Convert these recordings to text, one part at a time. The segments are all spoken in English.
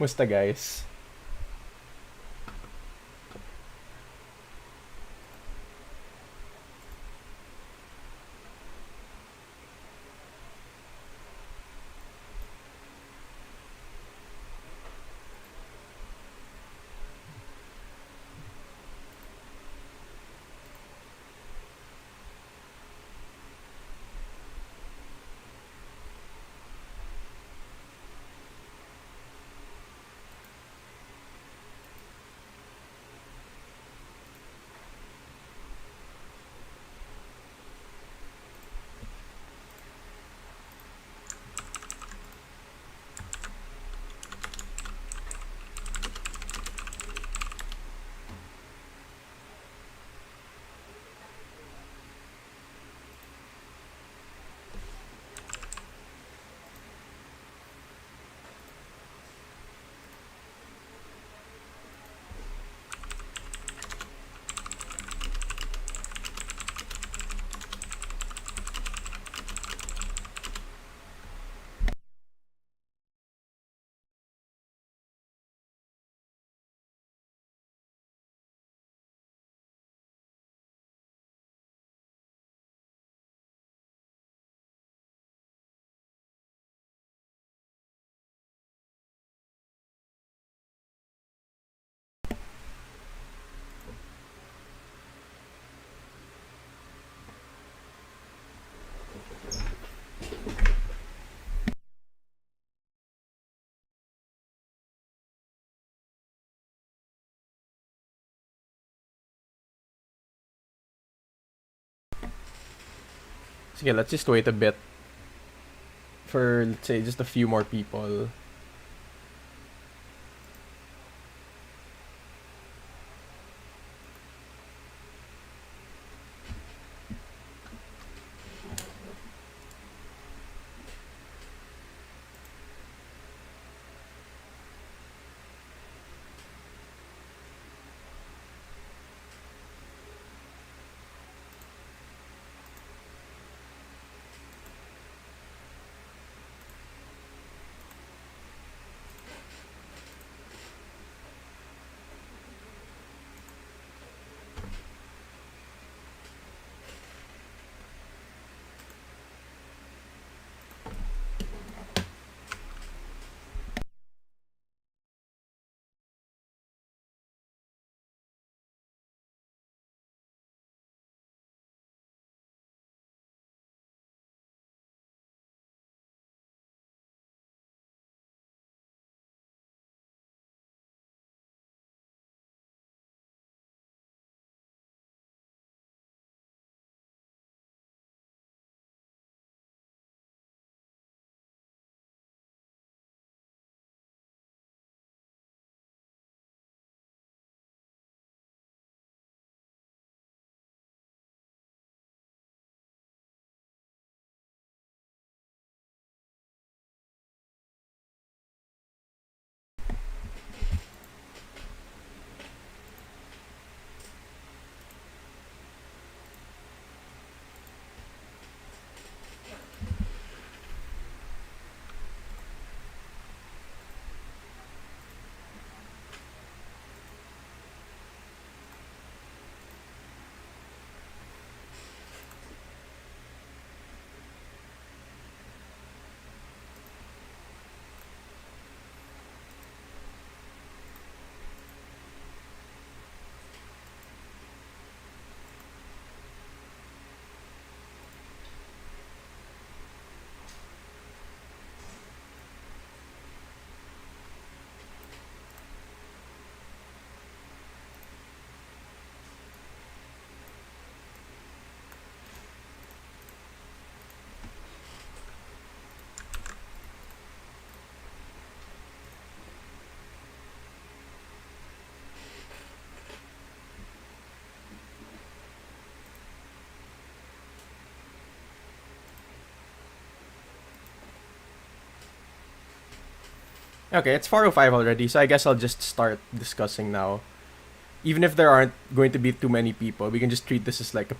Musta guys? Sige, let's just wait a bit for, let's say, just a few more people. Okay, it's 4:05 already, so I guess I'll just start discussing now. Even if there aren't going to be too many people, we can just treat this as like a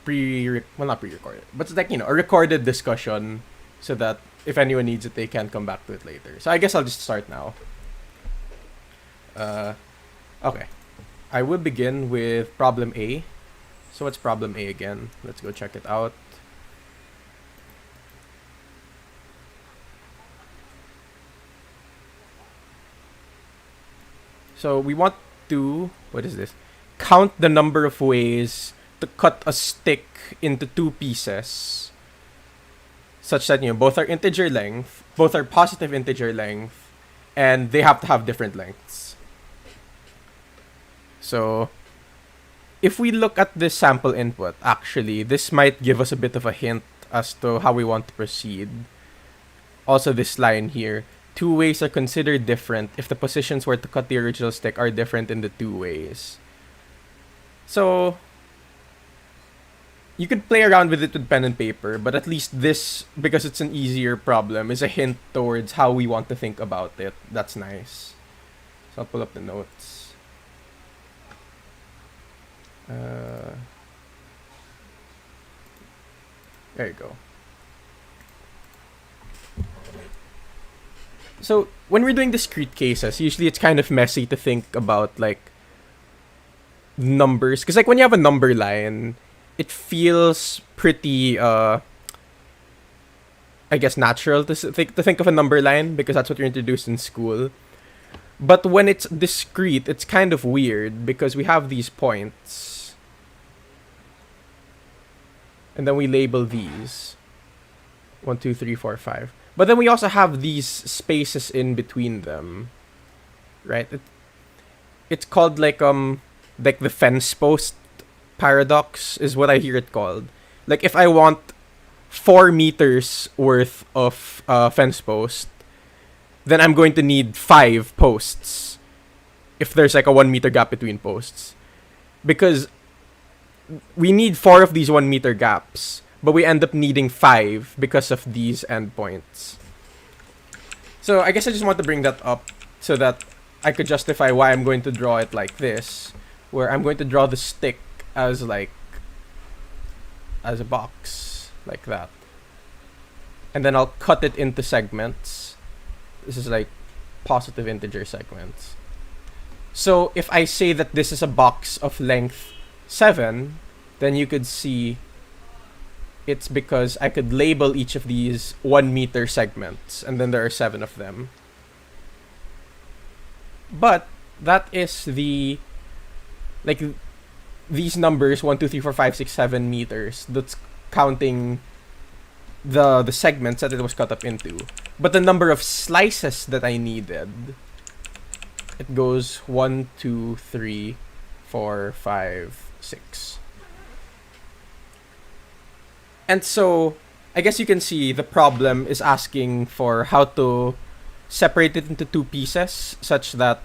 well, not pre-recorded, but it's like, a recorded discussion, so that if anyone needs it, they can come back to it later. So I guess I'll just start now. Okay. I will begin with problem A. So what's problem A again? Let's go check it out. So we want to, what is this? Count the number of ways to cut a stick into two pieces such that, both are integer length, both are positive integer length, and they have to have different lengths. So if we look at this sample input, actually, this might give us a bit of a hint as to how we want to proceed. Also, this line here, two ways are considered different if the positions where to cut the original stick are different in the two ways. So you could play around with it with pen and paper, but at least this, because it's an easier problem, is a hint towards how we want to think about it. That's nice. So I'll pull up the notes. There you go. So when we're doing discrete cases, usually it's kind of messy to think about like numbers, because like when you have a number line, it feels pretty I guess natural to think of a number line because that's what you're introduced in school. But when it's discrete, it's kind of weird because we have these points. And then we label these 1, 2, 3, 4, 5. But then we also have these spaces in between them, right? It's called like the fence post paradox is what I hear it called. Like if I want 4 meters worth of fence post, then I'm going to need 5 posts if there's like a 1 meter gap between posts, because we need 4 of these 1 meter gaps, but we end up needing 5 because of these endpoints. So I guess I just want to bring that up so that I could justify why I'm going to draw it like this, where I'm going to draw the stick as a box like that, and then I'll cut it into segments. This is like positive integer segments. So if I say that this is a box of length 7, then you could see it's because I could label each of these 1 meter segments, and then there are 7 of them. But that is these numbers 1, 2, 3, 4, 5, 6, 7 meters. That's counting the segments that it was cut up into. But the number of slices that I needed, it goes 1, 2, 3, 4, 5, 6. And so I guess you can see the problem is asking for how to separate it into 2 pieces such that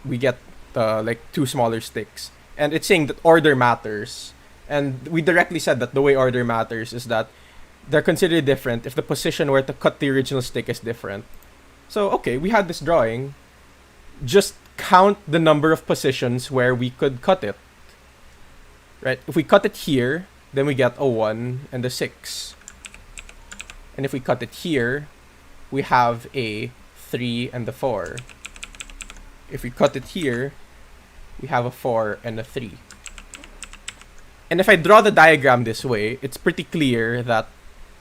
we get like 2 smaller sticks. And it's saying that order matters. And we directly said that the way order matters is that they're considered different if the position where to cut the original stick is different. So, okay, we had this drawing. Just count the number of positions where we could cut it. Right? If we cut it here, then we get a 1 and a 6. And if we cut it here, we have a 3 and a 4. If we cut it here, we have a 4 and a 3. And if I draw the diagram this way, it's pretty clear that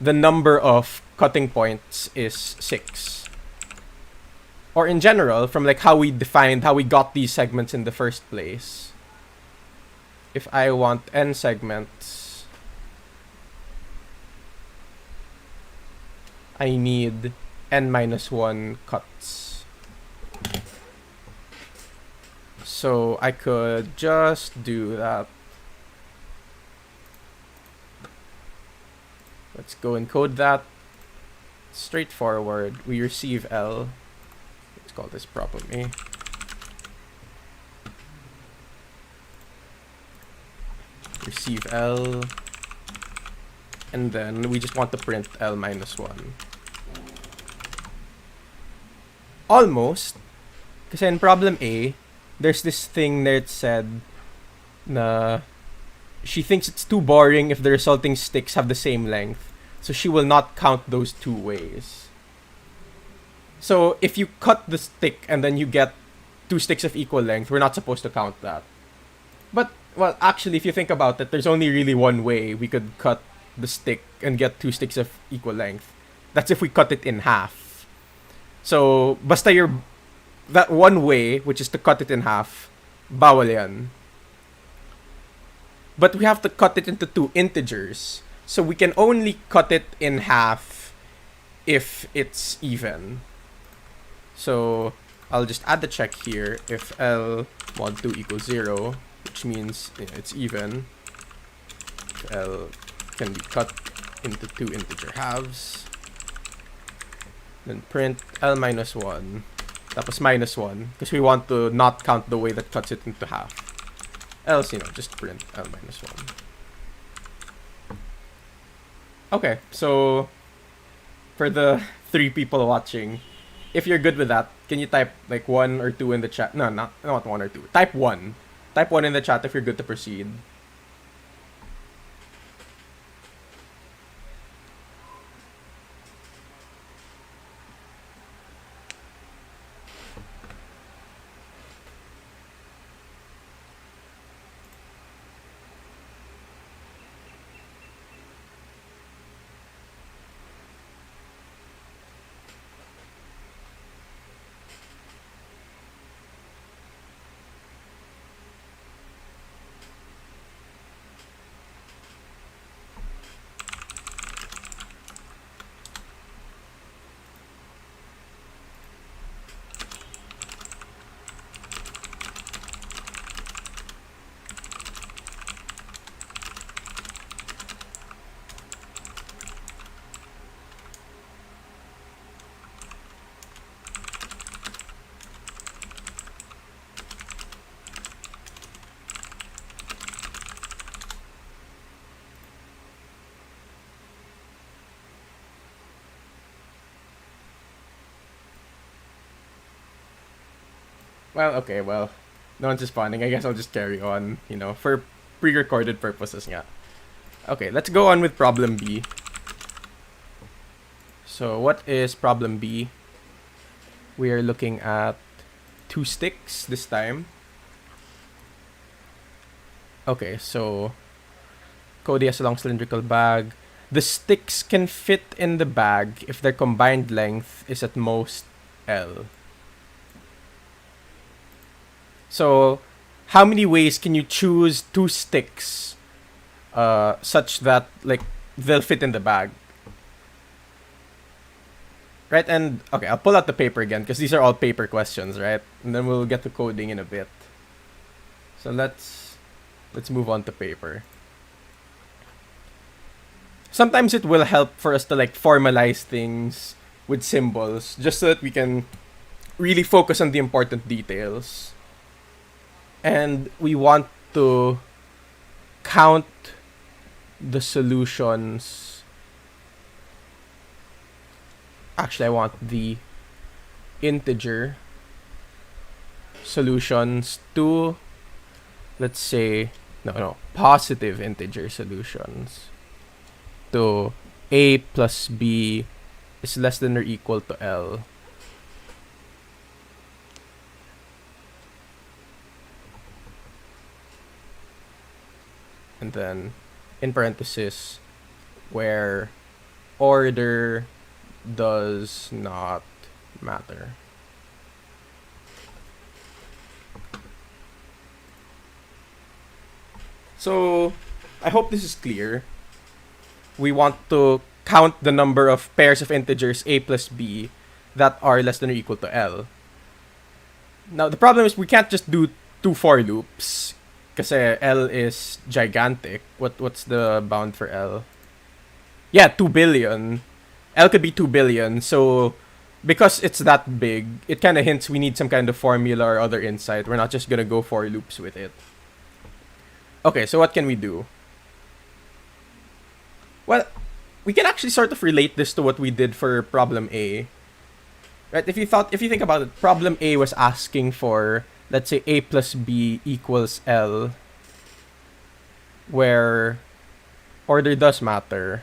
the number of cutting points is 6. Or in general, from like how we got these segments in the first place. If I want n segments, I need n minus 1 cuts. So I could just do that. Let's go encode that. Straightforward. We receive L. Let's call this problem A. Receive L. And then we just want to print L minus 1. Almost. Kasi in problem A, there's this thing that said na she thinks it's too boring if the resulting sticks have the same length. So she will not count those 2 ways. So if you cut the stick and then you get two sticks of equal length, we're not supposed to count that. But, well, actually, if you think about it, there's only really one way we could cut the stick and get two sticks of equal length. That's if we cut it in half. So, basta that one way, which is to cut it in half, bawal yan. But we have to cut it into two integers. So we can only cut it in half if it's even. So I'll just add the check here. If L mod 2 equals 0, which means it's even, L can be cut into two integer halves. Then print L minus 1. Tapos minus 1. Because we want to not count the way that cuts it into half. Else, just print L minus 1. Okay, so for the 3 people watching, if you're good with that, can you type like 1 or 2 in the chat? No, not 1 or 2. Type 1. Type 1 in the chat if you're good to proceed. Well, okay, well, no one's responding. I guess I'll just carry on, for pre-recorded purposes nga. Okay, let's go on with problem B. So, what is problem B? We are looking at 2 sticks this time. Okay, so Cody has a long cylindrical bag. The sticks can fit in the bag if their combined length is at most L. So, how many ways can you choose 2 sticks such that they'll fit in the bag? Right, and okay, I'll pull out the paper again because these are all paper questions, right? And then we'll get to coding in a bit. So let's move on to paper. Sometimes it will help for us to formalize things with symbols just so that we can really focus on the important details. And we want to count the solutions. Actually, I want the integer solutions to, let's say, positive integer solutions to a plus b is less than or equal to L. And then, in parenthesis, where order does not matter. So, I hope this is clear. We want to count the number of pairs of integers a plus b that are less than or equal to L. Now, the problem is we can't just do 2 for loops. Kasi L is gigantic. What's the bound for L? Yeah, 2 billion. L could be 2 billion. So, because it's that big, it kind of hints we need some kind of formula or other insight. We're not just going to go for loops with it. Okay, so what can we do? Well, we can actually sort of relate this to what we did for problem A. Right? If you think about it, problem A was asking for, let's say, a plus b equals L, where order does matter.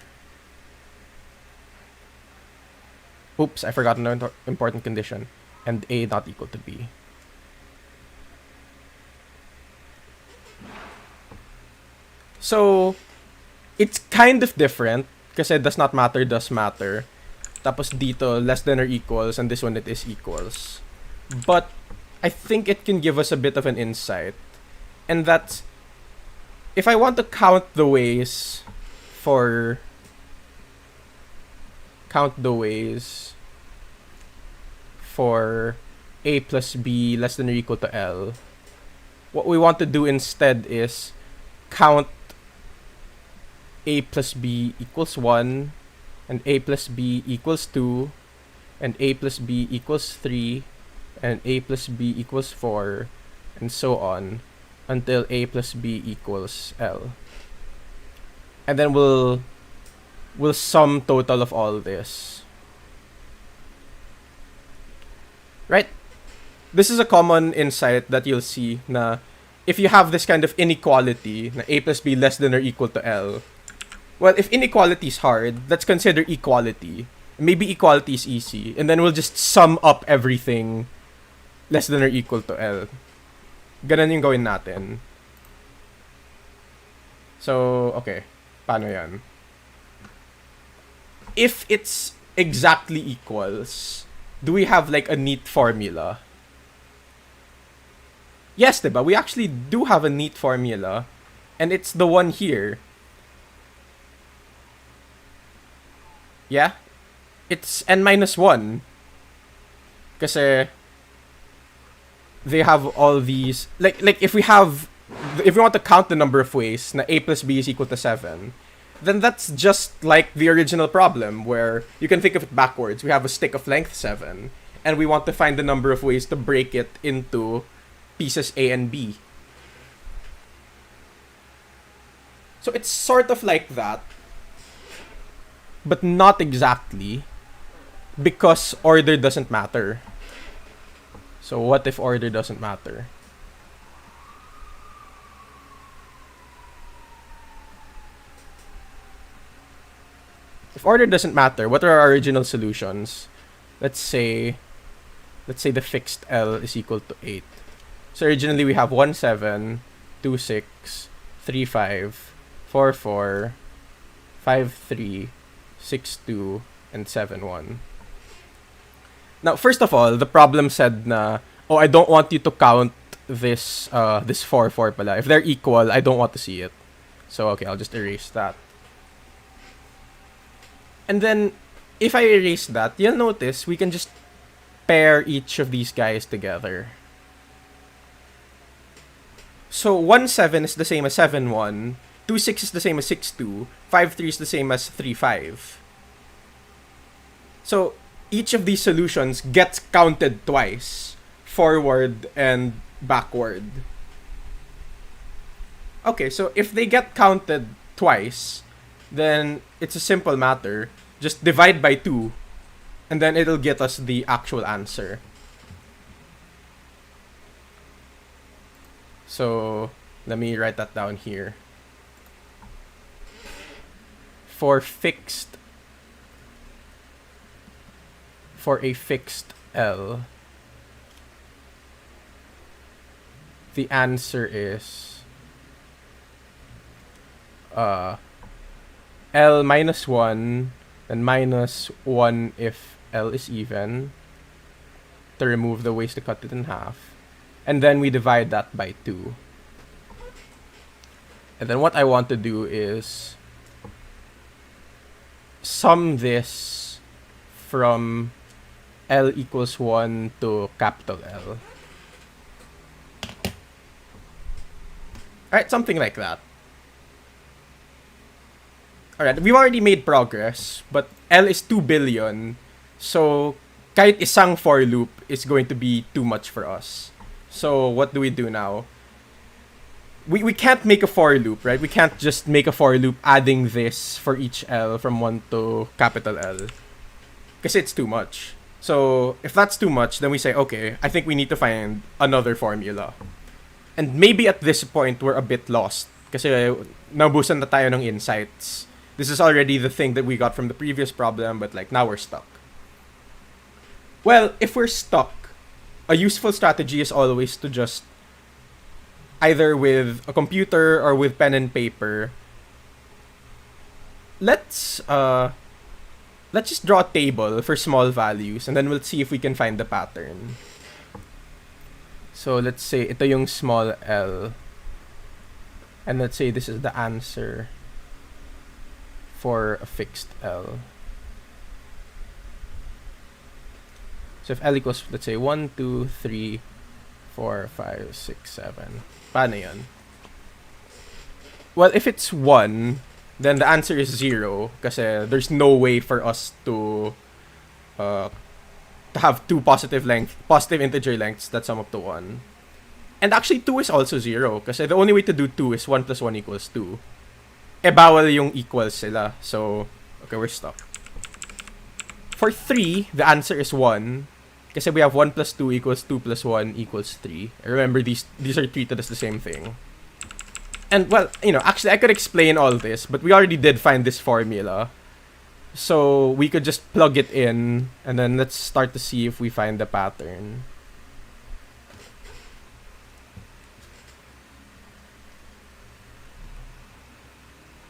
Oops, I forgot an important condition. And a not equal to b. So, it's kind of different kasi does not matter, does matter. Tapos dito, less than or equals, and this one it is equals. But I think it can give us a bit of an insight. And that's, if I want to count the ways for a plus b less than or equal to L, what we want to do instead is count a plus b equals 1, and a plus b equals 2, and a plus b equals 3, and a plus b equals 4, and so on, until a plus b equals L. And then we'll sum total of all this. Right? This is a common insight that you'll see na if you have this kind of inequality, na a plus b less than or equal to L, well, if inequality is hard, let's consider equality. Maybe equality is easy, and then we'll just sum up everything less than or equal to L. Ganun yung gawin natin. So, okay. Paano yan? If it's exactly equals, do we have like a neat formula? Yes, diba? We actually do have a neat formula, and it's the one here. Yeah? It's n minus 1. Kasi they have all these, like if we want to count the number of ways na a plus b is equal to 7, then that's just like the original problem where you can think of it backwards. We have a stick of length 7, and we want to find the number of ways to break it into pieces A and B. So it's sort of like that, but not exactly, because order doesn't matter. So what if order doesn't matter? If order doesn't matter, what are our original solutions? Let's say the fixed L is equal to 8. So originally we have 1, 7, 2, 6, 3, 5, 4, 4, 5, 3, 6, 2, and 7, 1. Now, first of all, the problem said na, oh, I don't want you to count this 4, 4 pala. If they're equal, I don't want to see it. So, okay, I'll just erase that. And then, if I erase that, you'll notice we can just pair each of these guys together. So, 1, 7 is the same as 7, 1. 2, 6 is the same as 6, 2. 5, 3 is the same as 3, 5. So, each of these solutions gets counted twice, forward and backward. Okay, so if they get counted twice, then it's a simple matter. Just divide by 2, and then it'll get us the actual answer. So, let me write that down here. For a fixed L, the answer is L minus 1 and minus 1 if L is even, to remove the ways to cut it in half. And then we divide that by 2. And then what I want to do is sum this from L equals 1 to capital L. Alright, something like that. Alright, we've already made progress, but L is 2 billion, so kahit isang for loop is going to be too much for us. So what do we do now? We can't make a for loop, right? We can't just make a for loop adding this for each L from 1 to capital L, because it's too much. So if that's too much, then we say, okay, I think we need to find another formula. And maybe at this point, we're a bit lost, kasi naubusan na tayo ng insights. This is already the thing that we got from the previous problem, but like now we're stuck. Well, if we're stuck, a useful strategy is always to just either with a computer or with pen and paper, let's just draw a table for small values and then we'll see if we can find the pattern. So let's say ito yung small L. And let's say this is the answer for a fixed L. So if L equals, let's say, 1, 2, 3, 4, 5, 6, 7. Paano yun? Well, if it's 1, then the answer is 0 kasi there's no way for us to have two positive integer lengths that sum up to 1. And actually 2 is also 0 kasi the only way to do 2 is 1 plus 1 equals 2. Bawal yung equals sila. So, okay, we're stuck. For 3, the answer is 1 kasi we have 1 plus 2 equals 2 plus 1 equals 3. Remember, these are treated as the same thing. And, well, actually I could explain all this, but we already did find this formula. So, we could just plug it in, and then let's start to see if we find the pattern.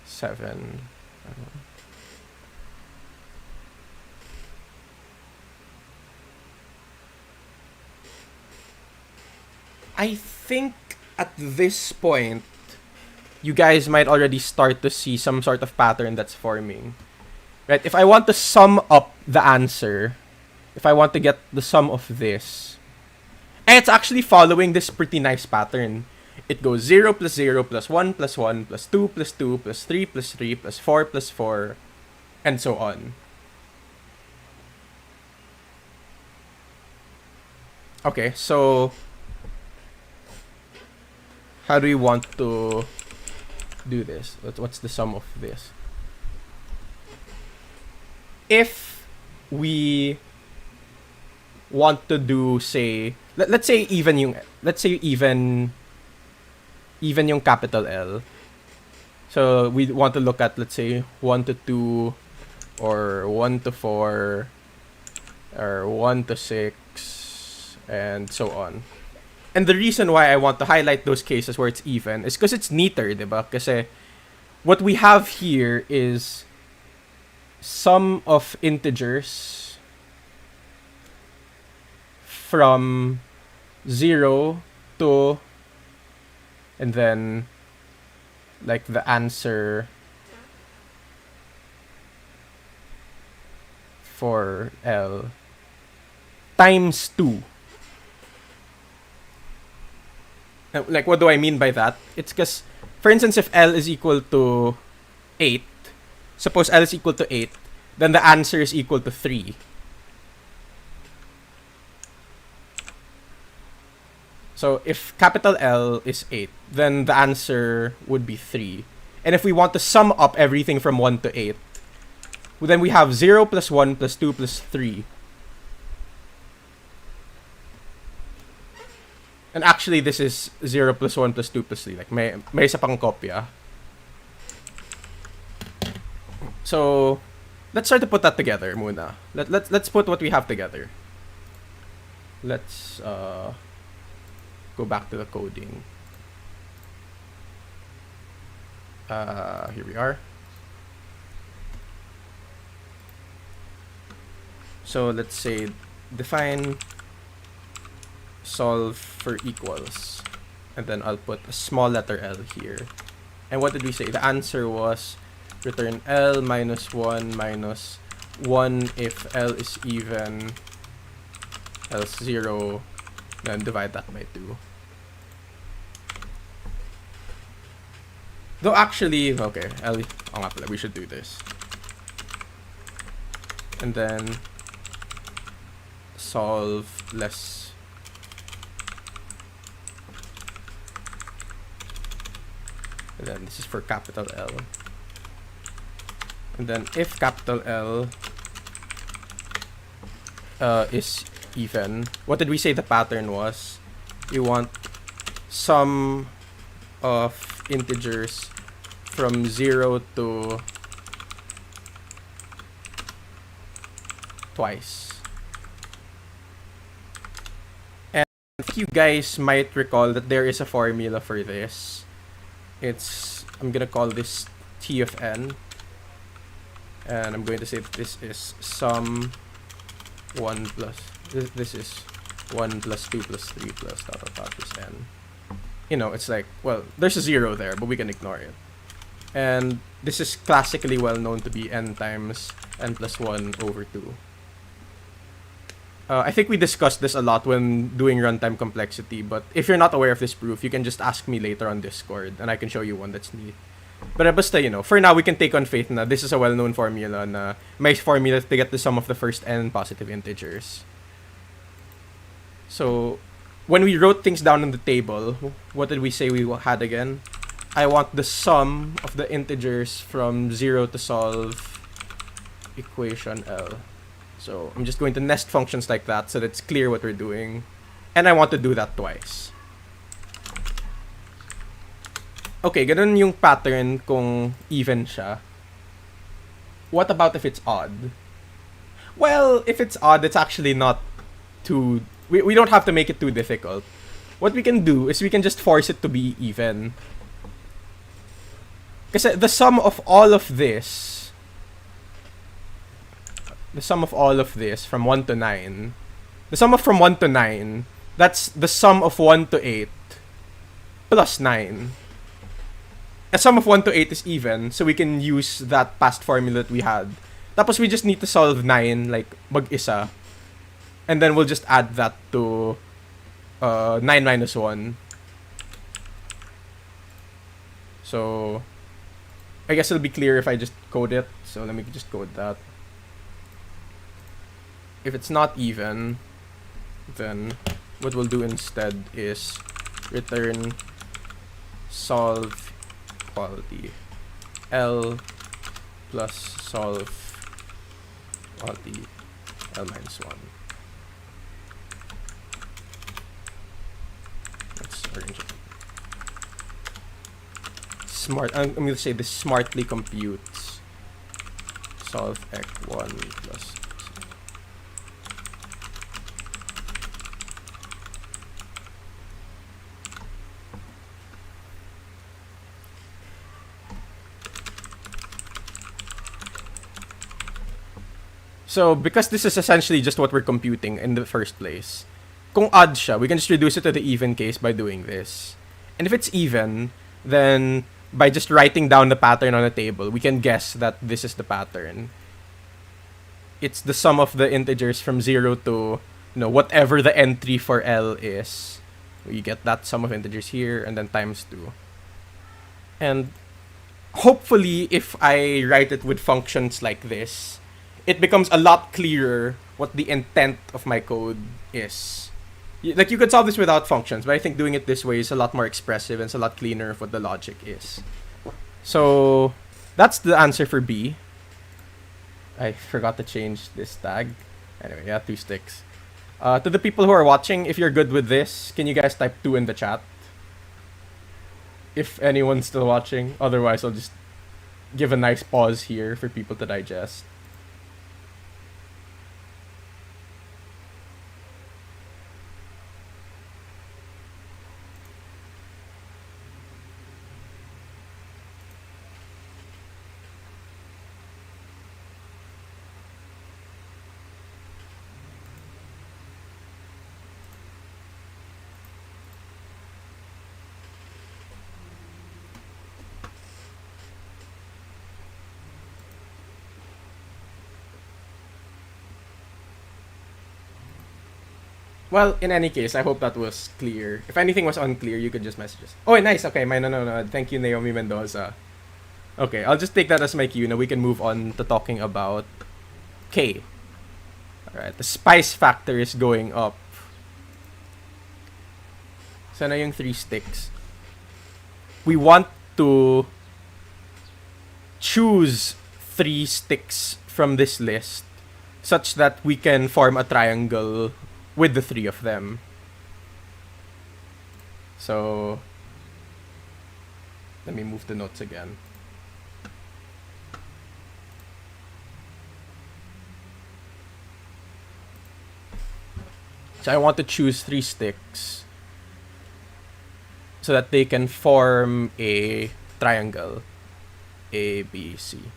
Seven. I think at this point, you guys might already start to see some sort of pattern that's forming. Right? If I want to sum up the answer, if I want to get the sum of this, and it's actually following this pretty nice pattern. It goes 0 plus 0 plus 1 plus 1 plus 2 plus 2 plus 3 plus 3 plus 4 plus 4, and so on. Okay, so how do we want to do this? What's the sum of this? If we want to do, say, let's say even yung capital L. So we want to look at, let's say, 1 to 2 or 1 to 4 or 1 to 6 and so on. And the reason why I want to highlight those cases where it's even is because it's neater, diba? Kasi what we have here is sum of integers from 0 to, and then like the answer for L times 2. Like, what do I mean by that? It's because, for instance, if L is equal to 8, suppose L is equal to 8, then the answer is equal to 3. So if capital L is 8, then the answer would be 3. And if we want to sum up everything from 1 to 8, well, then we have 0 plus 1 plus 2 plus 3. And actually, this is 0 plus 1 plus 2 plus 3. Like, may isa pang kopya. So, let's try to put that together muna. Let's put what we have together. Let's go back to the coding. Here we are. So let's say define solve for equals, and then I'll put a small letter L here. And what did we say? The answer was return L minus 1 minus 1 if L is even, else 0, then divide that by 2. Though actually, okay, we should do this. And then solve less. And then this is for capital L. And then if capital L is even, what did we say the pattern was? We want sum of integers from 0 to twice. And think you guys might recall that there is a formula for this. I'm gonna call this T of n, and I'm going to say that this is sum 1 plus, this is 1 plus 2 plus 3 plus dot dot dot is n. You know, it's like, well, there's a 0 there, but we can ignore it. And this is classically well known to be n times n plus 1 over 2. I think we discussed this a lot when doing runtime complexity, but if you're not aware of this proof, you can just ask me later on Discord, and I can show you one that's neat. But basta, you know, for now, we can take on faith na this is a well-known formula na may formula to get the sum of the first n positive integers. So, when we wrote things down on the table, what did we say we had again? I want the sum of the integers from 0 to solve equation L. So I'm just going to nest functions like that so that it's clear what we're doing. And I want to do that twice. Okay, ganun yung pattern kung even siya. What about if it's odd? Well, if it's odd, it's actually not too... We don't have to make it too difficult. What we can do is we can just force it to be even. Kasi the sum of all of this... The sum of all of this from 1 to 9. The sum of from 1 to 9, that's the sum of 1 to 8 plus 9. The sum of 1 to 8 is even, so we can use that past formula that we had. Tapos we just need to solve 9, like, mag-isa. And then we'll just add that to 9 minus 1. So, I guess it'll be clear if I just code it. So let me just code that. If it's not even, then what we'll do instead is return solve quality L plus solve quality L minus 1. Let's arrange it. I'm going to say this smartly computes solve x1 plus. So, because this is essentially just what we're computing in the first place, kung odd siya, we can just reduce it to the even case by doing this. And if it's even, then by just writing down the pattern on a table, we can guess that this is the pattern. It's the sum of the integers from 0 to, you know, whatever the entry for L is. We get that sum of integers here, and then times 2. And hopefully, if I write it with functions like this, it becomes a lot clearer what the intent of my code is. Like, you could solve this without functions, but I think doing it this way is a lot more expressive and it's a lot cleaner of what the logic is. So, that's the answer for B. I forgot to change this tag. Anyway, yeah, 2 sticks. To the people who are watching, if you're good with this, can you guys type 2 in the chat? If anyone's still watching. Otherwise, I'll just give a nice pause here for people to digest. Well, in any case, I hope that was clear. If anything was unclear, you could just message us. Oh, nice. Okay, no. Thank you, Naomi Mendoza. Okay, I'll just take that as my cue. Now we can move on to talking about K. Alright, the spice factor is going up. Sana yung 3 sticks. We want to choose 3 sticks from this list such that we can form a triangle with the 3 of them. So, let me move the notes again. So I want to choose 3 sticks so that they can form a triangle. A, B, C.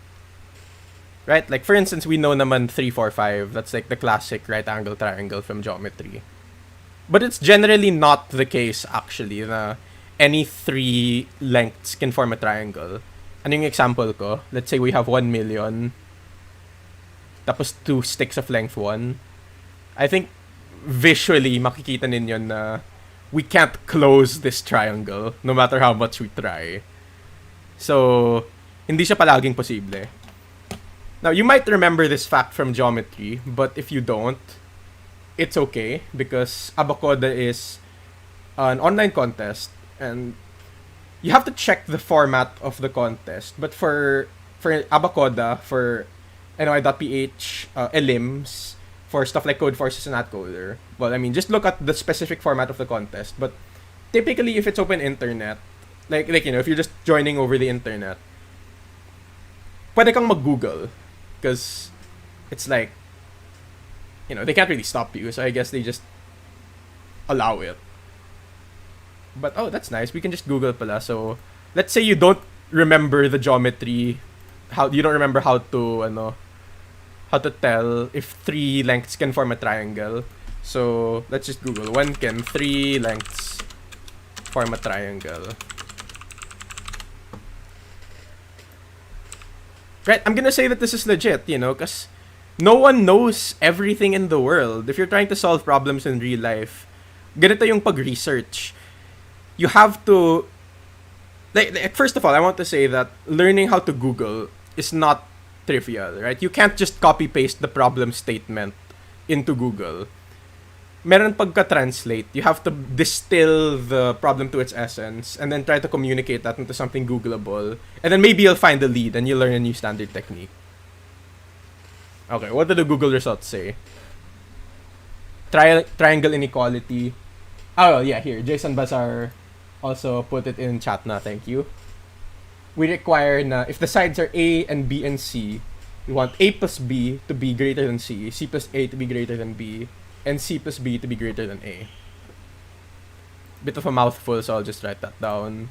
Right? Like, for instance, we know naman 3, 4, 5. That's like the classic right angle triangle from geometry. But it's generally not the case, actually, na any 3 lengths can form a triangle. Ano yung example ko? Let's say we have 1 million. Tapos 2 sticks of length 1. I think visually, makikita ninyo na we can't close this triangle no matter how much we try. So, hindi siya palaging posible. Now, you might remember this fact from geometry, but if you don't, it's okay because ABaKoDa is an online contest and you have to check the format of the contest. But for ABaKoDa, for NOI.ph, elims, for stuff like Code Forces and AtCoder, well, I mean, just look at the specific format of the contest. But typically, if it's open internet, like you know, if you're just joining over the internet, pwede kang mag-Google because it's like, you know, they can't really stop you, so I guess they just allow it. But oh, that's nice. We can just Google pala. So let's say you don't remember the geometry, how you don't remember how to tell if 3 lengths can form a triangle. So let's just Google, when can 3 lengths form a triangle? Right, I'm gonna say that this is legit, you know, because no one knows everything in the world. If you're trying to solve problems in real life, ganito yung pag-research. You have to, like, first of all, I want to say that learning how to Google is not trivial, right? You can't just copy-paste the problem statement into Google. Meron pagka-translate. You have to distill the problem to its essence and then try to communicate that into something Googleable. And then maybe you'll find the lead and you'll learn a new standard technique. Okay, what do the Google results say? Triangle inequality. Oh, yeah, here. Jason Bazar also put it in chat na. Thank you. We require na, if the sides are A and B and C, we want A plus B to be greater than C, C plus A to be greater than B, and C plus B to be greater than A. Bit of a mouthful, so I'll just write that down.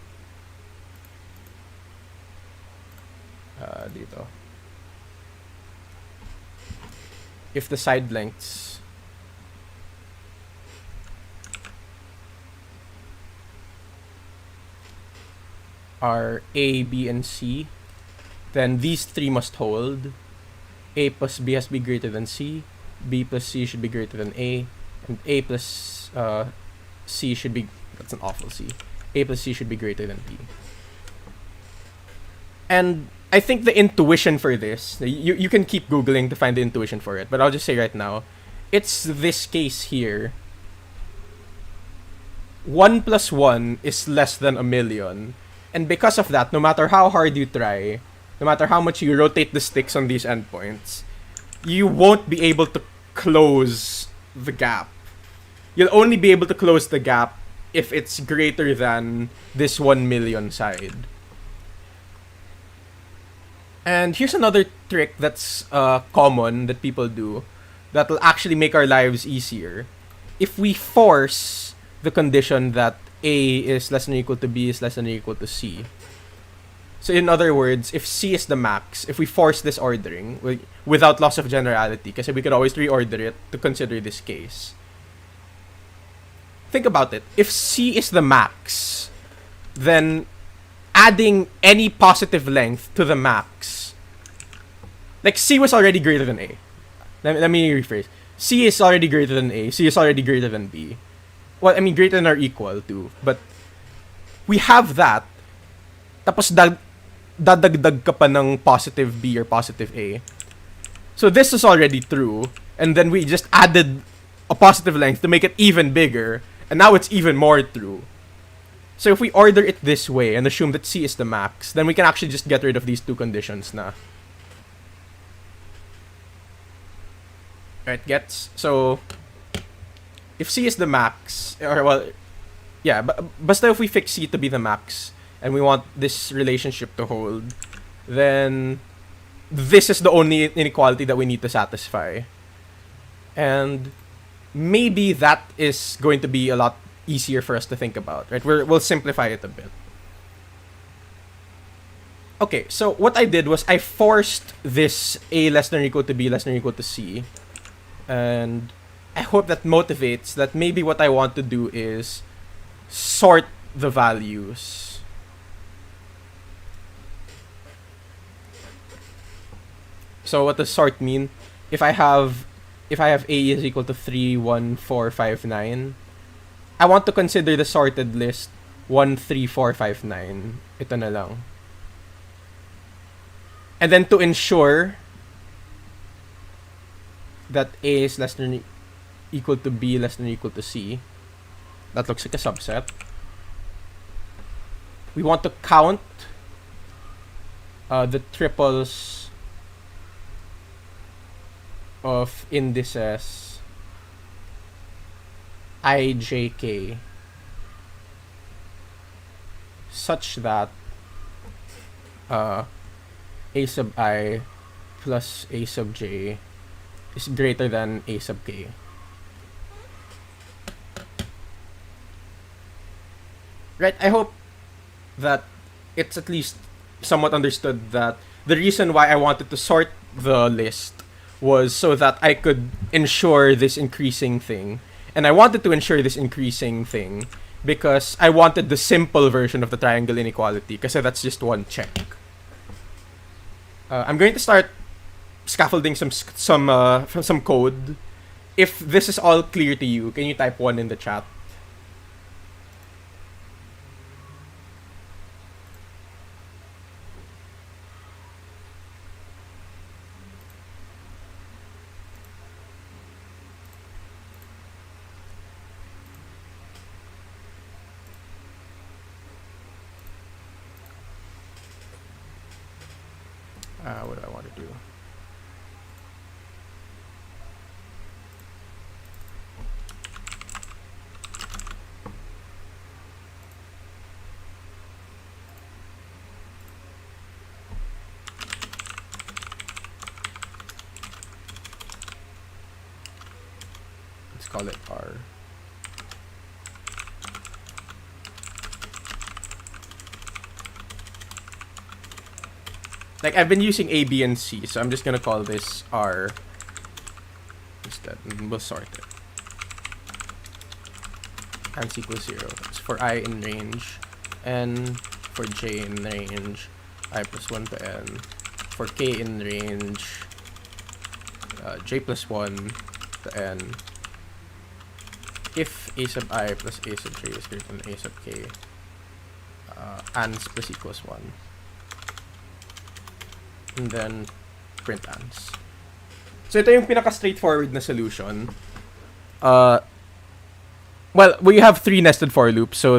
Dito. If the side lengths are A, B, and C, then these 3 must hold. A plus B has to be greater than C, B plus C should be greater than A, and A plus C should be, that's an awful C, A plus C should be greater than B. And I think the intuition for this, you can keep Googling to find the intuition for it, but I'll just say right now, it's this case here. 1 plus 1 is less than a million. And because of that, no matter how hard you try, no matter how much you rotate the sticks on these endpoints, you won't be able to close the gap. You'll only be able to close the gap if it's greater than this 1 million side. And here's another trick that's common that people do that will actually make our lives easier. If we force the condition that A is less than or equal to B is less than or equal to C. So in other words, if C is the max, if we force this ordering without loss of generality, because we could always reorder it to consider this case. Think about it. If C is the max, then adding any positive length to the max, like C was already greater than A. Let me rephrase. C is already greater than A. C is already greater than B. Well, I mean, greater than or equal to. But we have that. Tapos dadagdag ka pa ng positive B or positive A. So this is already true. And then we just added a positive length to make it even bigger. And now it's even more true. So if we order it this way and assume that C is the max, then we can actually just get rid of these 2 conditions na. Right, gets? So if C is the max, or well, yeah, basta if we fix C to be the max, and we want this relationship to hold, then this is the only inequality that we need to satisfy. And maybe that is going to be a lot easier for us to think about, right? We'll simplify it a bit. Okay, so what I did was I forced this A less than or equal to B less than or equal to C. And I hope that motivates that maybe what I want to do is sort the values. So what does sort mean? If I have A is equal to 3, 1, 4, 5, 9, I want to consider the sorted list 1, 3, 4, 5, 9. Ito na lang. And then to ensure that A is less than equal to B less than equal to C, that looks like a subset. We want to count the triples of indices I, J, K such that A sub I plus A sub J is greater than A sub K. Right, I hope that it's at least somewhat understood that the reason why I wanted to sort the list was so that I could ensure this increasing thing. And I wanted to ensure this increasing thing because I wanted the simple version of the triangle inequality kasi that's just one check. I'm going to start scaffolding some code. If this is all clear to you, can you type 1 in the chat? What do I want to do? Let's call it R. Like, I've been using A, B, and C, so I'm just gonna call this R instead, and we'll sort it. Ans equals 0. It's for I in range, N for J in range, I plus 1 to N. For K in range, J plus 1 to N. If A sub I plus A sub J is greater than A sub K, ans plus equals 1. And then print ans. So ito yung pinaka-straightforward na solution. Well, we have 3 nested for loops, so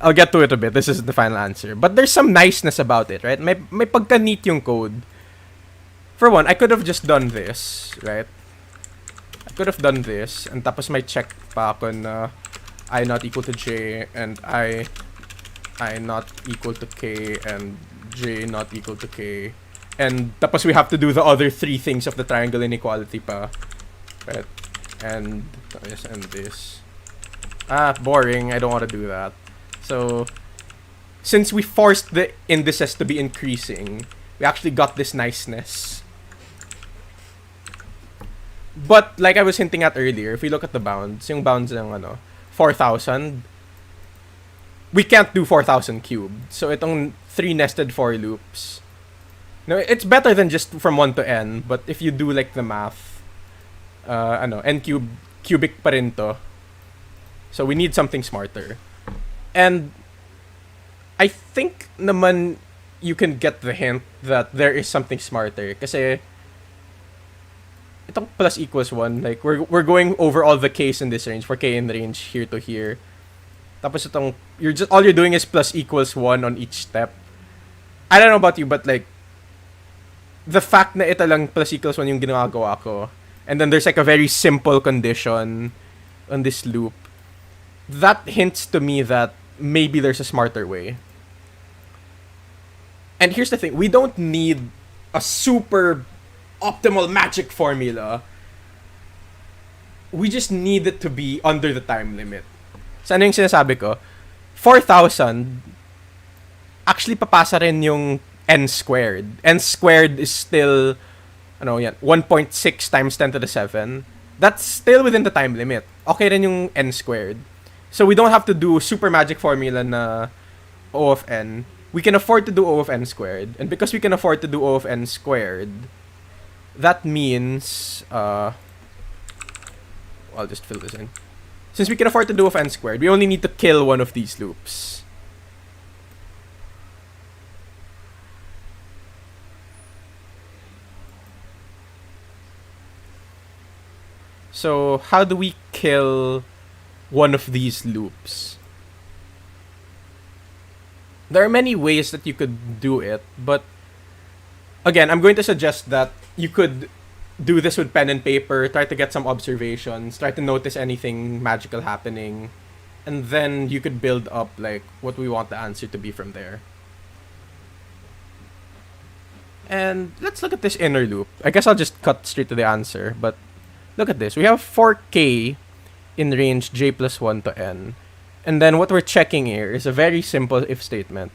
I'll get to it a bit. This is the final answer. But there's some niceness about it, right? May pagka-neat yung code. For one, I could have just done this, right? I could have done this, and tapos may check pa ako na I not equal to J, and I not equal to K, and J not equal to K. And tapos we have to do the other 3 things of the triangle inequality pa. Right? And this and this. Boring. I don't want to do that. So, since we forced the indices to be increasing, we actually got this niceness. But, like I was hinting at earlier, if we look at the bounds, yung bounds ng 4,000, we can't do 4,000 cubed. So, itong 3 nested for loops, no, it's better than just from 1 to n, but if you do like the math, n cubic pa rin to. So we need something smarter. And I think naman you can get the hint that there is something smarter kasi itong plus equals 1, like we're going over all the k's in this range, for k in range here to here. Tapos itong all you're doing is plus equals 1 on each step. I don't know about you, but like the fact na ito lang plus equals 1 yung ginagawa ko, and then there's like a very simple condition on this loop, that hints to me that maybe there's a smarter way. And here's the thing, we don't need a super optimal magic formula. we just need it to be under the time limit. So ano yung sinasabi ko? 4,000, actually papasa rin yung n squared. N squared is still, 1.6 times 10 to the 7. That's still within the time limit. Okay rin yung n squared. So we don't have to do super magic formula na O of n. We can afford to do O of n squared. And because we can afford to do O of n squared, that means, I'll just fill this in. Since we can afford to do O of n squared, we only need to kill one of these loops. So, how do we kill one of these loops? There are many ways that you could do it, but again, I'm going to suggest that you could do this with pen and paper, try to get some observations, try to notice anything magical happening, and then you could build up like what we want the answer to be from there. And let's look at this inner loop. I guess I'll just cut straight to the answer, but look at this. We have 4k in range j plus 1 to n. And then what we're checking here is a very simple if statement.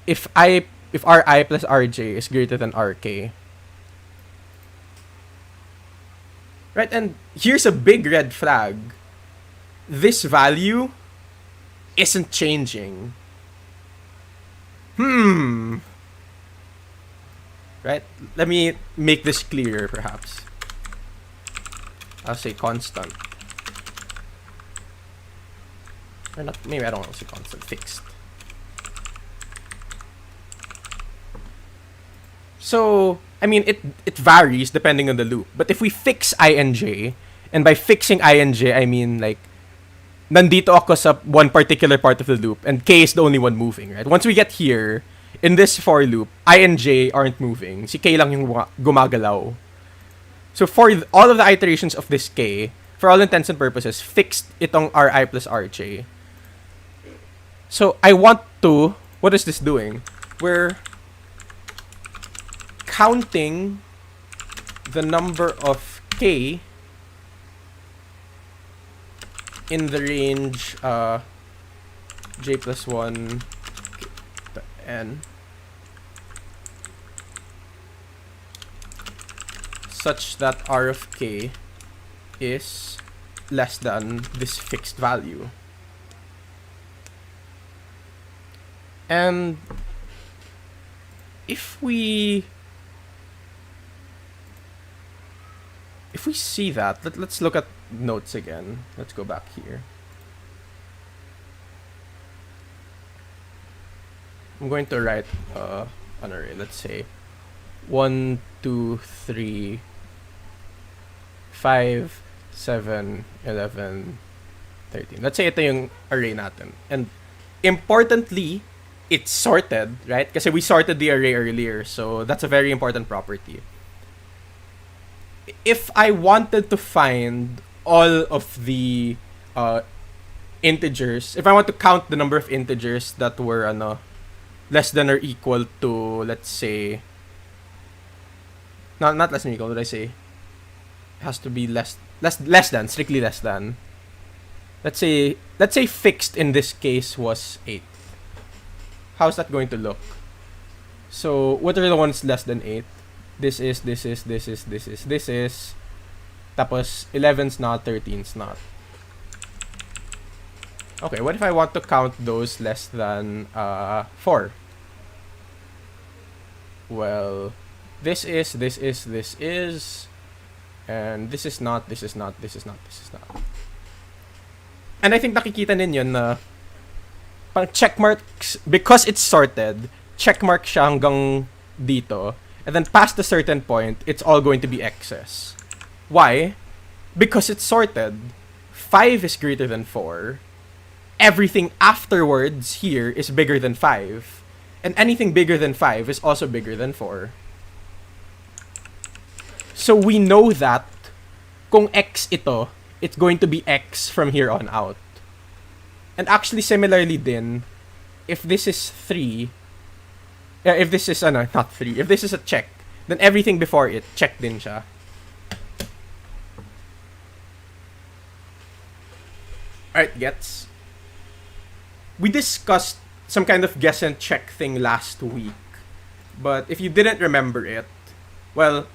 If Ri plus Rj is greater than Rk. Right, and here's a big red flag. This value isn't changing. Right, let me make this clearer perhaps. I'll say constant. Or not, maybe I don't want to say constant, fixed. So, I mean, it varies depending on the loop. But if we fix ij, and by fixing ij, I mean like, nandito ako sa one particular part of the loop, and k is the only one moving, right? Once we get here, in this for loop, I and j aren't moving. Si k lang yung gumagalaw. So for all of the iterations of this k, for all intents and purposes, fixed itong Ri plus Rj. So I want to, what is this doing? We're counting the number of k in the range j plus 1 to n such that R of k is less than this fixed value. And if we see that, let's look at notes again. Let's go back here. I'm going to write an array. Let's say 1, 2, 3, 5, 7, 11, 13. Let's say ito yung array natin. And importantly, it's sorted, right? Kasi we sorted the array earlier, so that's a very important property. If I wanted to find all of the integers, if I want to count the number of integers that were less than or equal to, let's say, not less than or equal, what did I say? It has to be less than, strictly less than. Let's say fixed in this case was 8. How's that going to look? So what are the ones less than 8? This is. Tapos 11's not, 13's not. Okay, what if I want to count those less than 4? Well, this is, and this is not. And I think nakikita ninyo na pang checkmarks, because it's sorted, checkmark siya hanggang dito, and then past a certain point, it's all going to be excess. Why? Because it's sorted. 5 is greater than 4. Everything afterwards here is bigger than 5. And anything bigger than 5 is also bigger than 4. So we know that kung x ito, it's going to be x from here on out. And actually similarly din, if this is 3, if this is not 3, if this is a check, then everything before it, check din siya. Alright, gets. We discussed some kind of guess and check thing last week. But if you didn't remember it, well,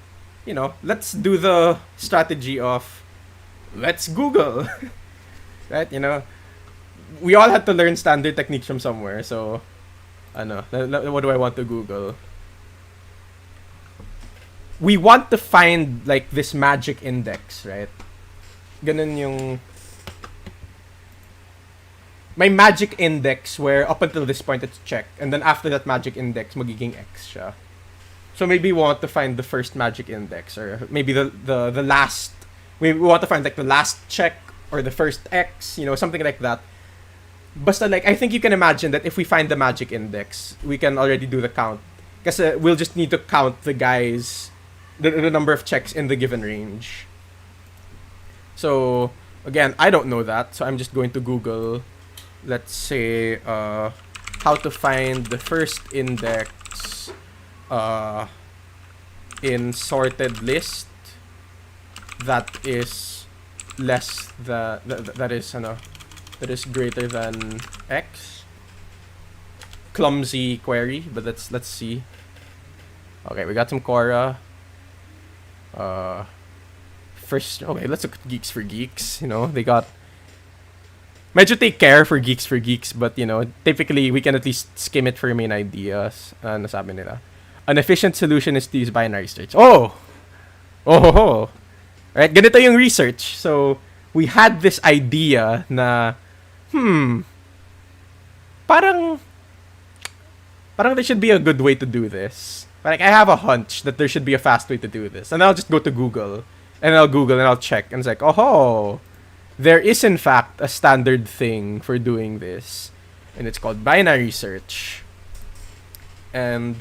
let's do the strategy of let's Google. Right? We all had to learn standard techniques from somewhere. So, what do I want to Google? We want to find like this magic index, right? Ganun yung may magic index where up until this point it's checked, and then after that magic index magiging X siya. So maybe we want to find the first magic index, or maybe the last. We want to find like the last check or the first X, something like that. Basta like I think you can imagine that if we find the magic index, we can already do the count. Kasi we'll just need to count the guys, the number of checks in the given range. So again, I don't know that, so I'm just going to Google. Let's say how to find the first index in sorted list that is that is greater than X. Clumsy query, but let's see. Okay, we got some Quora. First, okay, let's look at Geeks for Geeks. They got. Medyo take care for Geeks, but typically we can at least skim it for main ideas. Ano sabi nila? An efficient solution is to use binary search. Oh! Right, ganito yung research. So, we had this idea na, parang there should be a good way to do this. Like, I have a hunch that there should be a fast way to do this. And I'll just go to Google. And I'll Google and I'll check. And it's like, there is in fact a standard thing for doing this. And it's called binary search. And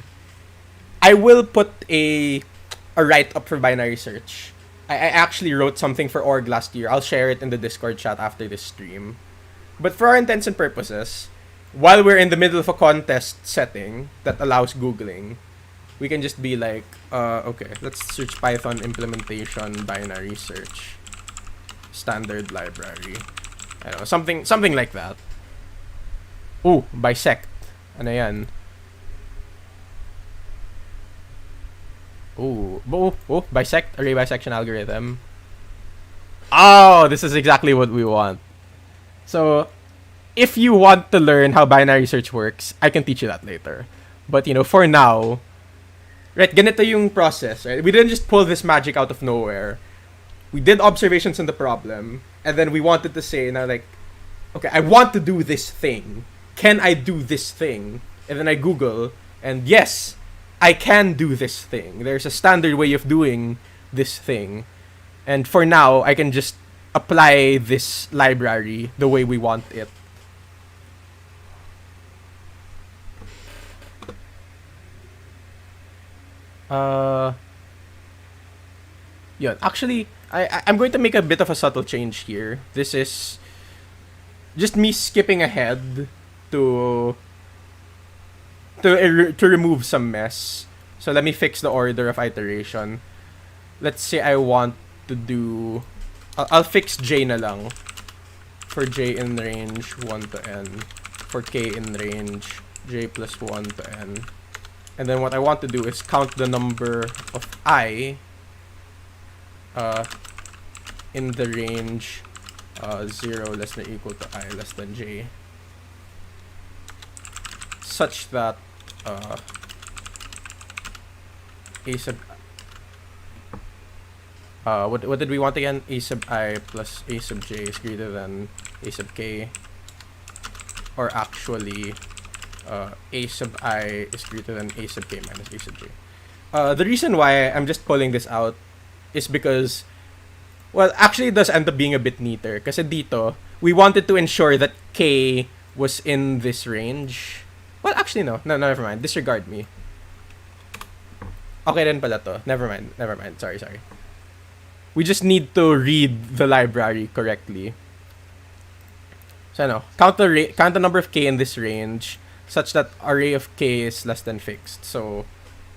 I will put a write-up for binary search. I actually wrote something for org last year. I'll share it in the Discord chat after this stream. But for our intents and purposes, while we're in the middle of a contest setting that allows Googling, we can just be like, okay, let's search Python implementation binary search standard library. I don't know, something like that. Ooh, bisect. Ano yan? Bisect, array bisection algorithm. Oh, this is exactly what we want. So, if you want to learn how binary search works, I can teach you that later. But, for now, right, ganito yung process, right? We didn't just pull this magic out of nowhere. We did observations on the problem, and then we wanted to say, now like, okay, I want to do this thing. Can I do this thing? And then I Google, and yes, I can do this thing. There's a standard way of doing this thing. And for now, I can just apply this library the way we want it. Yeah, actually, I'm going to make a bit of a subtle change here. This is just me skipping ahead to remove some mess. So let me fix the order of iteration. Let's say I want to do... I'll fix J na lang. For J in range 1 to n. For K in range J plus 1 to n. And then what I want to do is count the number of I in the range 0 less than or equal to I less than J. Such that A sub what did we want again? A sub I plus A sub J is greater than A sub K, or actually A sub I is greater than A sub K minus A sub J. The reason why I'm just pulling this out is because, well, actually it does end up being a bit neater. Kasi dito, we wanted to ensure that K was in this range. Well, actually no, never mind. Disregard me. Okay rin pala to. Never mind. Sorry. We just need to read the library correctly. So count the number of K in this range such that array of K is less than fixed. So,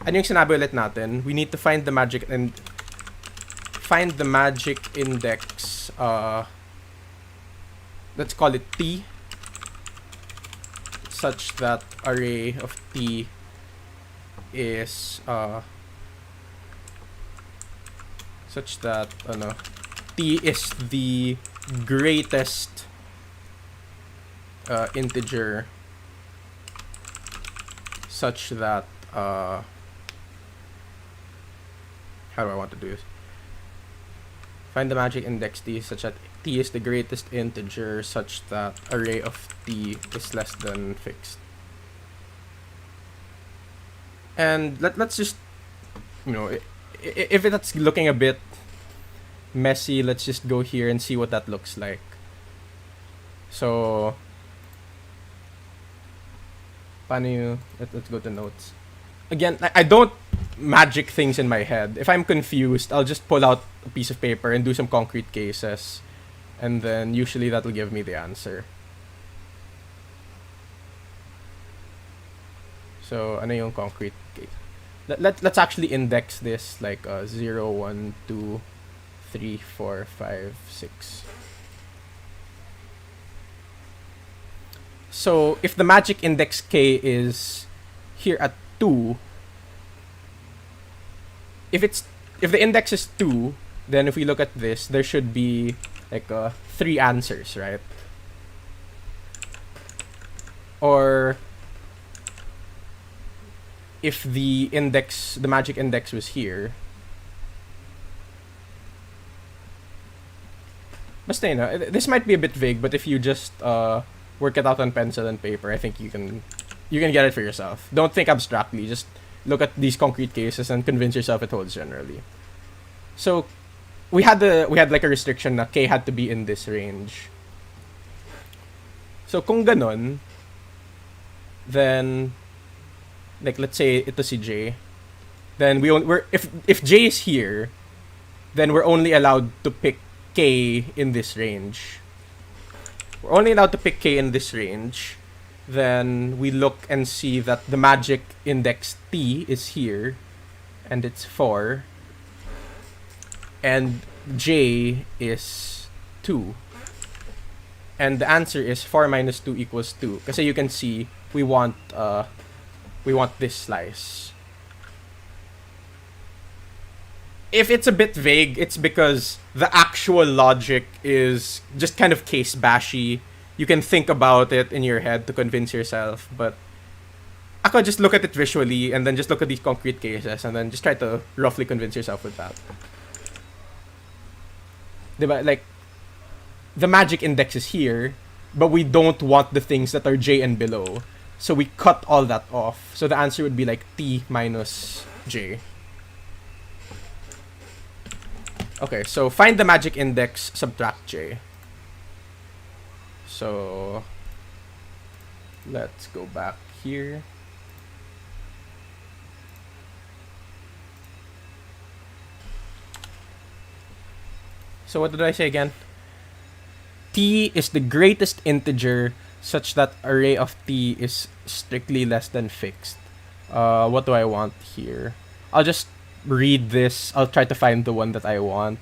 ano yung sinabi ulit natin? We need to find the magic index let's call it T, such that array of T is such that T is the greatest integer such that how do I want to do this? Find the magic index T such that T is the greatest integer such that array of T is less than fixed. And let's just, if that's looking a bit messy, let's just go here and see what that looks like. So, let's go to notes. Again, I don't magic things in my head. If I'm confused, I'll just pull out a piece of paper and do some concrete cases. And then usually that'll give me the answer. So, ano yung concrete case? Let's actually index this like 0, 1, 2, 3, 4, 5, 6. So, if the magic index k is here at 2, if the index is 2, then if we look at this, there should be like 3 answers, right? Or if the magic index was here, basta this might be a bit vague, but if you just work it out on pencil and paper, I think you can get it for yourself. Don't think abstractly, just look at these concrete cases and convince yourself it holds generally. So we had like a restriction na k had to be in this range. So kung ganon, then like let's say ito si J, then if J is here, then we're only allowed to pick k in this range. We're only allowed to pick k in this range. Then we look and see that the magic index T is here, and it's 4, and J is 2. And the answer is 4 minus 2 equals 2. Kasi you can see, we want this slice. If it's a bit vague, it's because the actual logic is just kind of case bashy. You can think about it in your head to convince yourself, but ako just look at it visually and then just look at these concrete cases and then just try to roughly convince yourself with that. Diba? Like, the magic index is here, but we don't want the things that are J and below. So we cut all that off. So the answer would be like T minus J. Okay, so find the magic index, subtract J. So let's go back here. So what did I say again? T is the greatest integer such that array of T is strictly less than fixed. What do I want here? I'll just read this. I'll try to find the one that I want.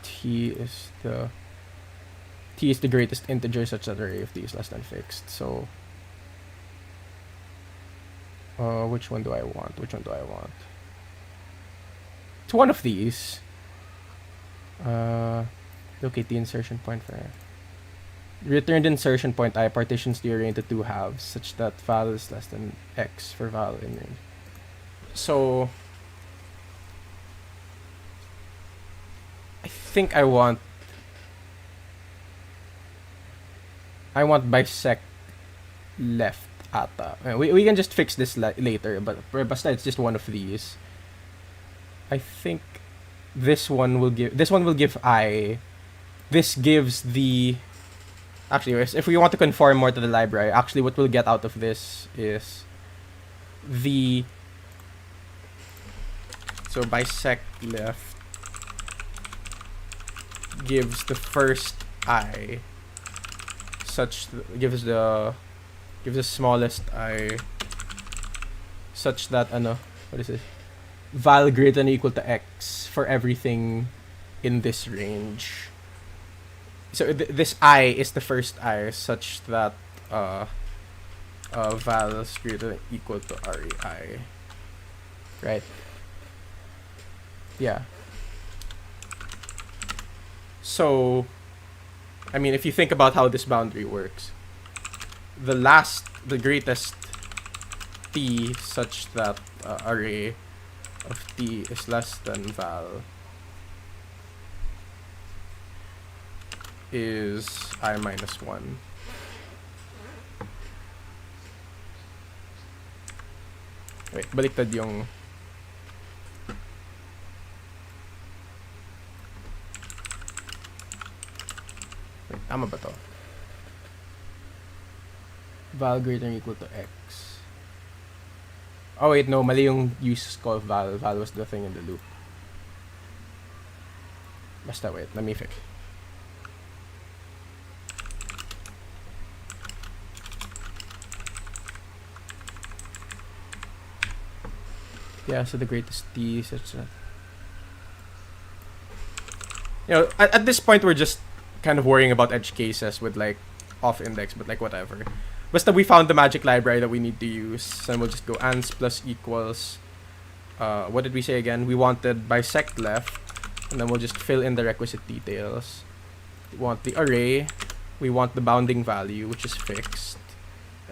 T is the greatest integer such that array of T is less than fixed. So which one do I want? It's one of these. Locate the insertion point for returned insertion point I partitions the array into 2 halves such that val is less than x for val in range. So I think I want bisect left ata. We can just fix this later, but basta it's just one of these. I think this one will give I. This gives the actually, if we want to conform more to the library, actually what we'll get out of this is so bisect left gives the first I gives the smallest I such that what is it? val greater than or equal to x for everything in this range. So this I is the first I such that val is greater than or equal to REI. Right? Yeah. So, I mean, if you think about how this boundary works, the greatest t such that array of t is less than val is I minus 1. Wait, baliktad yung... Wait, tama ba to? Val greater than or equal to x. Oh wait, no, mali yung use ko of val. Val was the thing in the loop. Basta wait, let me fix. Yeah, so the greatest t such that... You know, at this point we're just kind of worrying about edge cases with like off index, but like whatever. Basta we found the magic library that we need to use, and we'll just go ans plus equals. What did we say again? We wanted bisect left, and then we'll just fill in the requisite details. We want the array, we want the bounding value, which is fixed,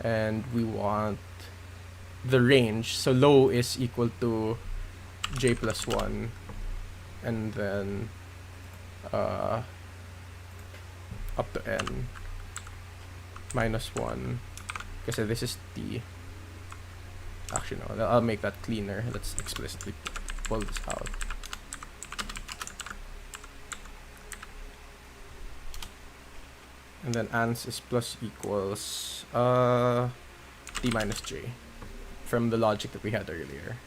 and we want the range. So low is equal to j plus 1, and then up to n minus 1. Kasi this is t. Actually, no. I'll make that cleaner. Let's explicitly pull this out. And then ans is plus equals t minus j from the logic that we had earlier.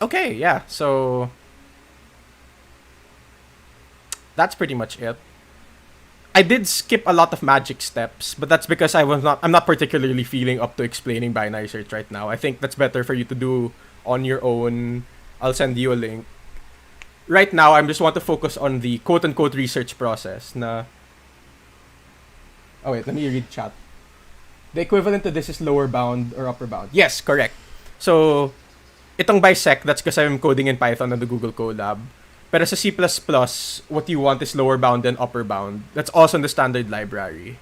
Okay, yeah, so that's pretty much it. I did skip a lot of magic steps, but that's because I'm not particularly feeling up to explaining binary search right now. I think that's better for you to do on your own. I'll send you a link. Right now, I just want to focus on the quote-unquote research process na... Oh wait, let me read chat. The equivalent to this is lower bound or upper bound. Yes, correct. So, itong bisect, that's because I'm coding in Python on the Google Colab. Pero sa C++, what you want is lower bound and upper bound. That's also in the standard library.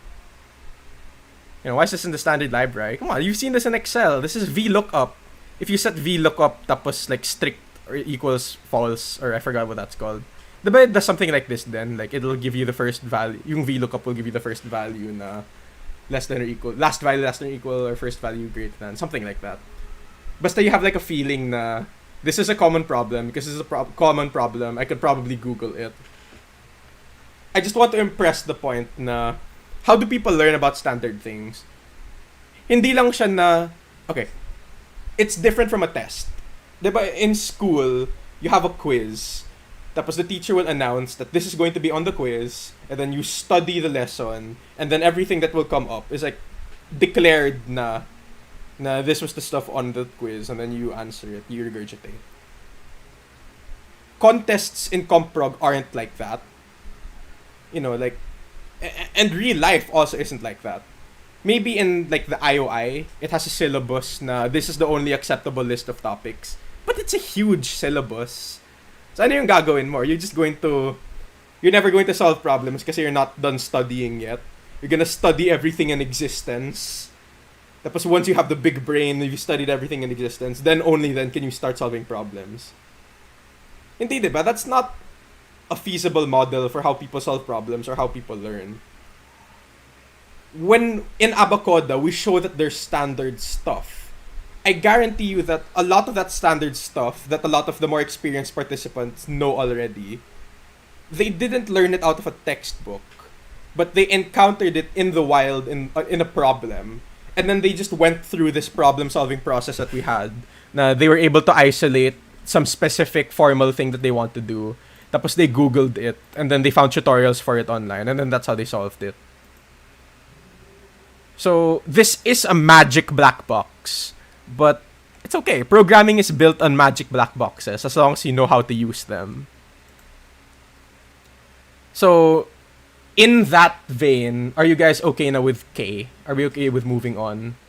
You know, why is this in the standard library? Come on, you've seen this in Excel. This is VLOOKUP. If you set VLOOKUP tapos like strict or equals false, or I forgot what that's called. Diba it does something like this then? Like it'll give you the first value. Yung VLOOKUP will give you the first value na less than or equal. Last value less than or equal, or first value greater than. Something like that. Basta you have like a feeling na this is a common problem. Because this is a common problem, I could probably Google it. I just want to impress the point na how do people learn about standard things? Hindi lang siya na... Okay. It's different from a test. Diba in school, you have a quiz. Tapos the teacher will announce that this is going to be on the quiz. And then you study the lesson. And then everything that will come up is like declared na this was the stuff on the quiz, and then you answer it, you regurgitate. Contests in Comprog aren't like that. You know, like... And real life also isn't like that. Maybe in, like, the IOI, it has a syllabus na this is the only acceptable list of topics. But it's a huge syllabus. So ano yung gagawin mo? You're never going to solve problems kasi you're not done studying yet. You're gonna study everything in existence. Tapos once you have the big brain, you've studied everything in existence, then only then can you start solving problems. Hindi, diba? That's not a feasible model for how people solve problems or how people learn. When in ABaKoDa, we show that there's standard stuff. I guarantee you that a lot of that standard stuff that a lot of the more experienced participants know already, they didn't learn it out of a textbook, but they encountered it in the wild in a problem. And then they just went through this problem-solving process that we had. Na they were able to isolate some specific formal thing that they want to do. Tapos they Googled it, and then they found tutorials for it online, and then that's how they solved it. So this is a magic black box, but it's okay. Programming is built on magic black boxes as long as you know how to use them. So, in that vein, are you guys okay now with K? Are we okay with moving on?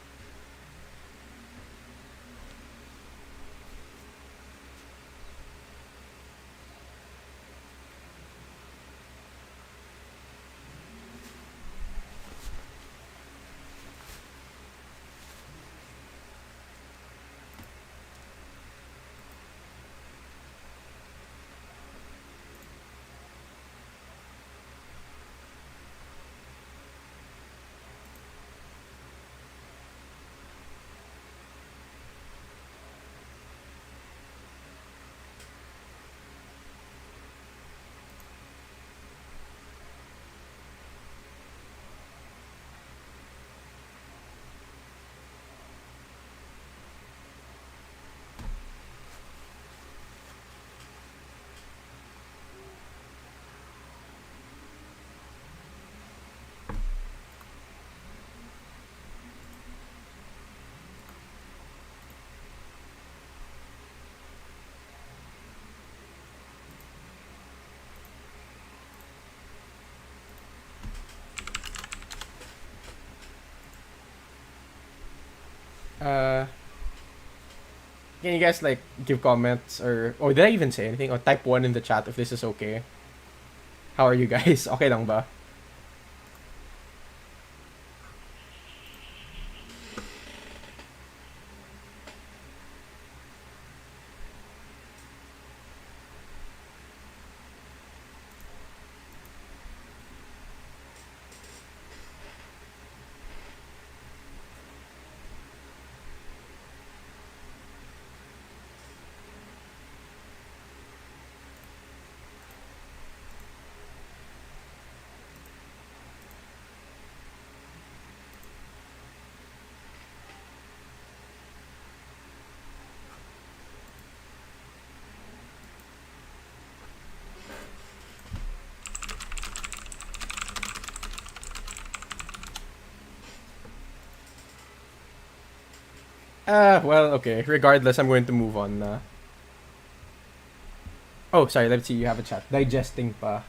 Uh, can you guys like give comments or did I even say anything? Or type 1 in the chat if this is okay. How are you guys? Okay lang ba? Well, okay. Regardless, I'm going to move on na. Oh, sorry. Let's see. You have a chat. Digesting pa.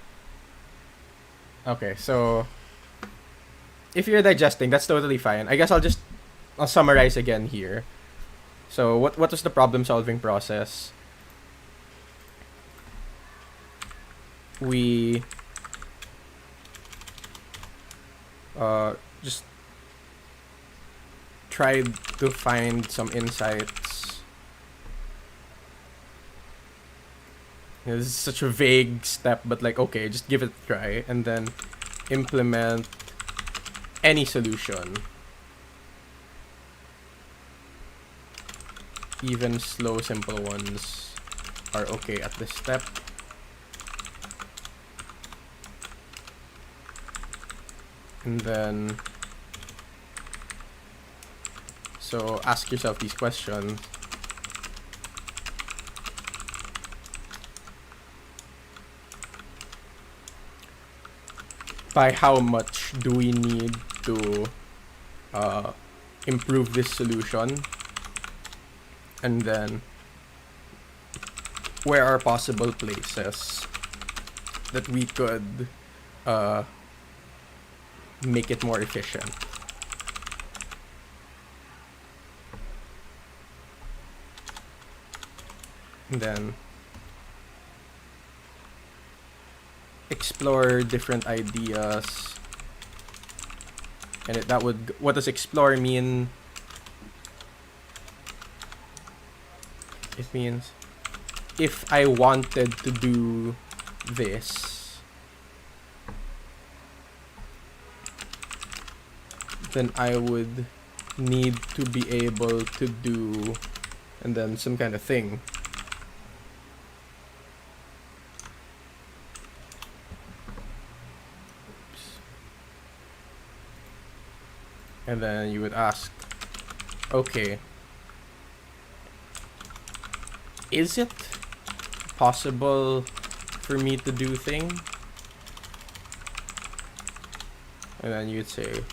Okay, so if you're digesting, that's totally fine. I guess I'll summarize again here. So what was the problem solving process? We just tried to find some insights. This is such a vague step, but like, okay, just give it a try and then implement any solution. Even slow, simple ones are okay at this step. And then, so ask yourself these questions. By how much do we need to improve this solution? And then, where are possible places that we could make it more efficient? And then explore different ideas. And what does explore mean? It means if I wanted to do this, then I would need to be able to do, and then some kind of thing. And then you would ask, okay, is it possible for me to do thing? And then you'd say,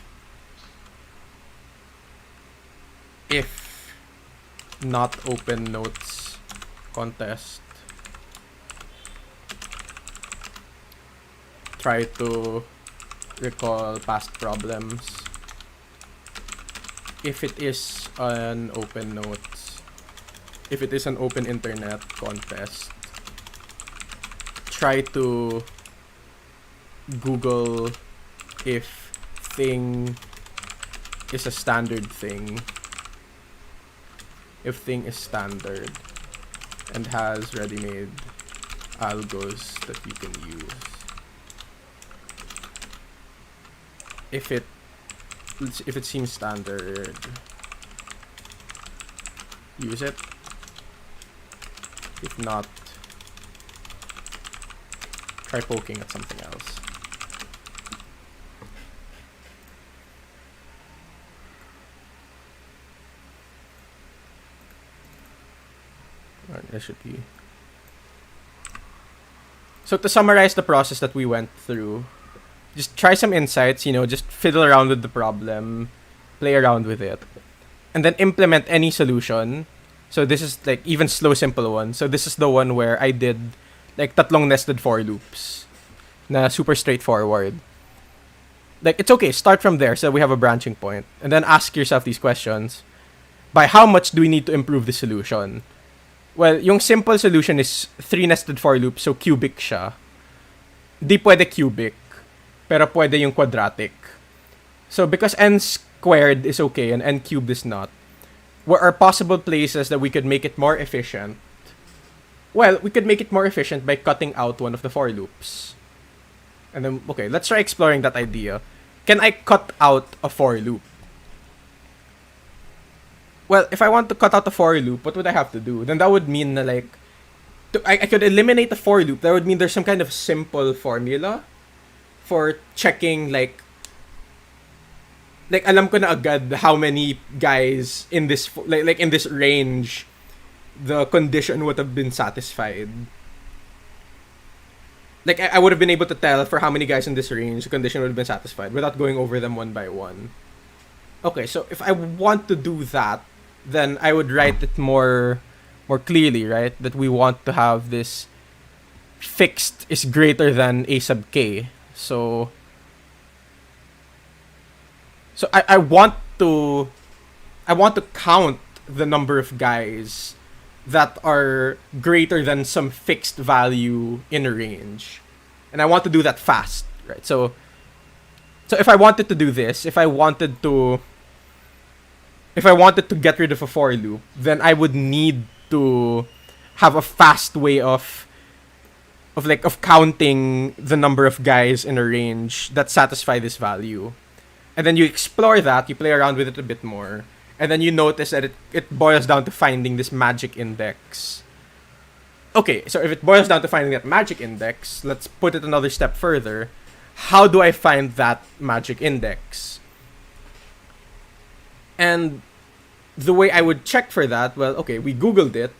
if not open notes contest, try to recall past problems. If it is an open notes, if it is an open internet contest, try to Google if thing is a standard thing. If thing is standard and has ready-made algos that you can use. If it seems standard, use it. If not, try poking at something else. Alright, that should be. So to summarize the process that we went through, just try some insights, just fiddle around with the problem, play around with it, and then implement any solution. So this is like even slow, simple one. So this is the one where I did like tatlong nested for loops. Na super straightforward. Like it's okay, start from there so we have a branching point. And then ask yourself these questions. By how much do we need to improve the solution? Well, yung simple solution is 3 nested for loops, so cubic siya. Di pwede cubic, pero pwede yung quadratic. So because n squared is okay and n cubed is not, what are possible places that we could make it more efficient? Well, we could make it more efficient by cutting out one of the for loops. And then, okay, let's try exploring that idea. Can I cut out a for loop? Well, if I want to cut out the for loop, what would I have to do? Then that would mean na like, I could eliminate the for loop. That would mean there's some kind of simple formula for checking like alam ko na agad how many guys in this like in this range the condition would have been satisfied. Like I would have been able to tell for how many guys in this range the condition would have been satisfied without going over them one by one. Okay, so if I want to do that, then I would write it more clearly, right? That we want to have this fixed is greater than a sub k. So I want to count the number of guys that are greater than some fixed value in a range. And I want to do that fast, right? So if I wanted to do this, if I wanted to get rid of a for loop, then I would need to have a fast way of counting the number of guys in a range that satisfy this value. And then you explore that, you play around with it a bit more, and then you notice that it boils down to finding this magic index. Okay, so if it boils down to finding that magic index, let's put it another step further. How do I find that magic index? And the way I would check for that, well, okay, we Googled it,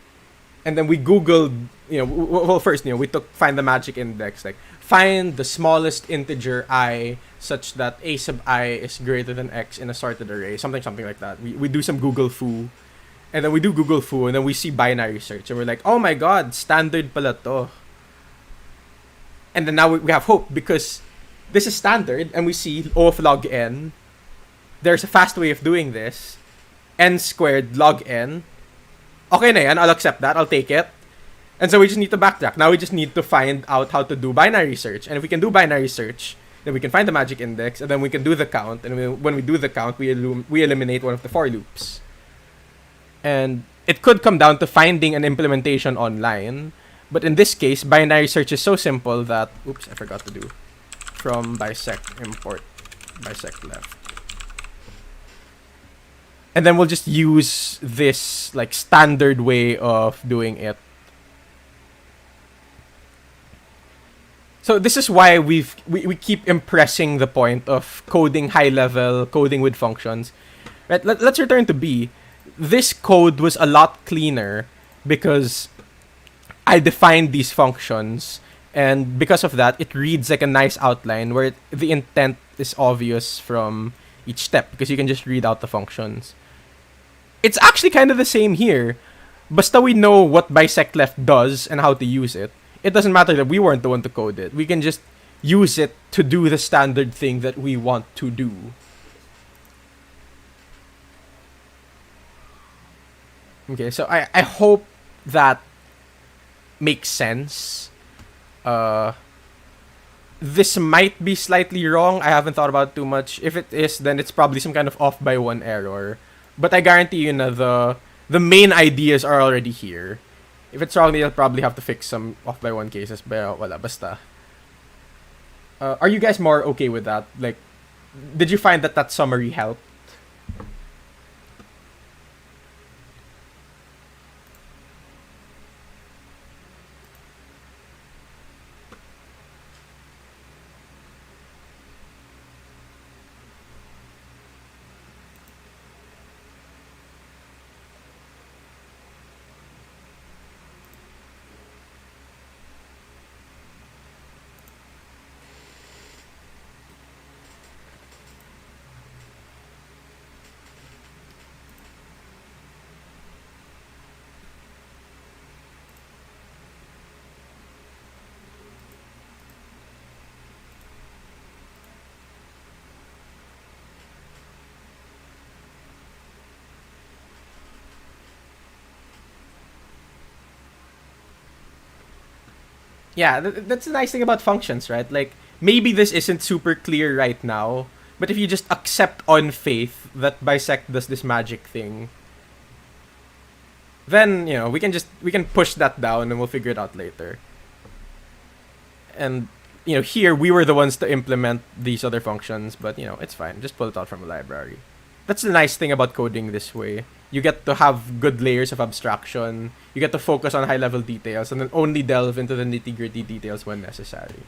and then we Googled, first, we find the magic index, like, find the smallest integer I such that a sub I is greater than x in a sorted array, something like that. We do some Google foo, and then we do Google foo, and then we see binary search, and we're like, oh my god, standard pala to. And then now we have hope, because this is standard, and we see O of log n. There's a fast way of doing this. N squared log n. Okay na yan, I'll accept that, I'll take it. And so we just need to backtrack. Now we just need to find out how to do binary search. And if we can do binary search, then we can find the magic index, and then we can do the count. And when we do the count, we eliminate one of the for loops. And it could come down to finding an implementation online. But in this case, binary search is so simple that... Oops, I forgot to do. From bisect import bisect left. And then we'll just use this like standard way of doing it. So this is why we keep impressing the point of coding high level, coding with functions. Right? Let's return to B. This code was a lot cleaner because I defined these functions, and because of that, it reads like a nice outline where the intent is obvious from each step because you can just read out the functions. It's actually kind of the same here. Basta we know what bisect left does and how to use it. It doesn't matter that we weren't the one to code it. We can just use it to do the standard thing that we want to do. Okay, so I hope that makes sense. This might be slightly wrong. I haven't thought about it too much. If it is, then it's probably some kind of off by one error. But I guarantee you na the main ideas are already here. If it's wrong, they'll probably have to fix some off by one cases. Pero wala, basta. Are you guys more okay with that? Like, did you find that summary helped? Yeah, that's the nice thing about functions, right? Like, maybe this isn't super clear right now, but if you just accept on faith that bisect does this magic thing, then, you know, we can push that down and we'll figure it out later. And, you know, here we were the ones to implement these other functions, but, you know, it's fine. Just pull it out from a library. That's the nice thing about coding this way. You get to have good layers of abstraction. You get to focus on high-level details and then only delve into the nitty-gritty details when necessary.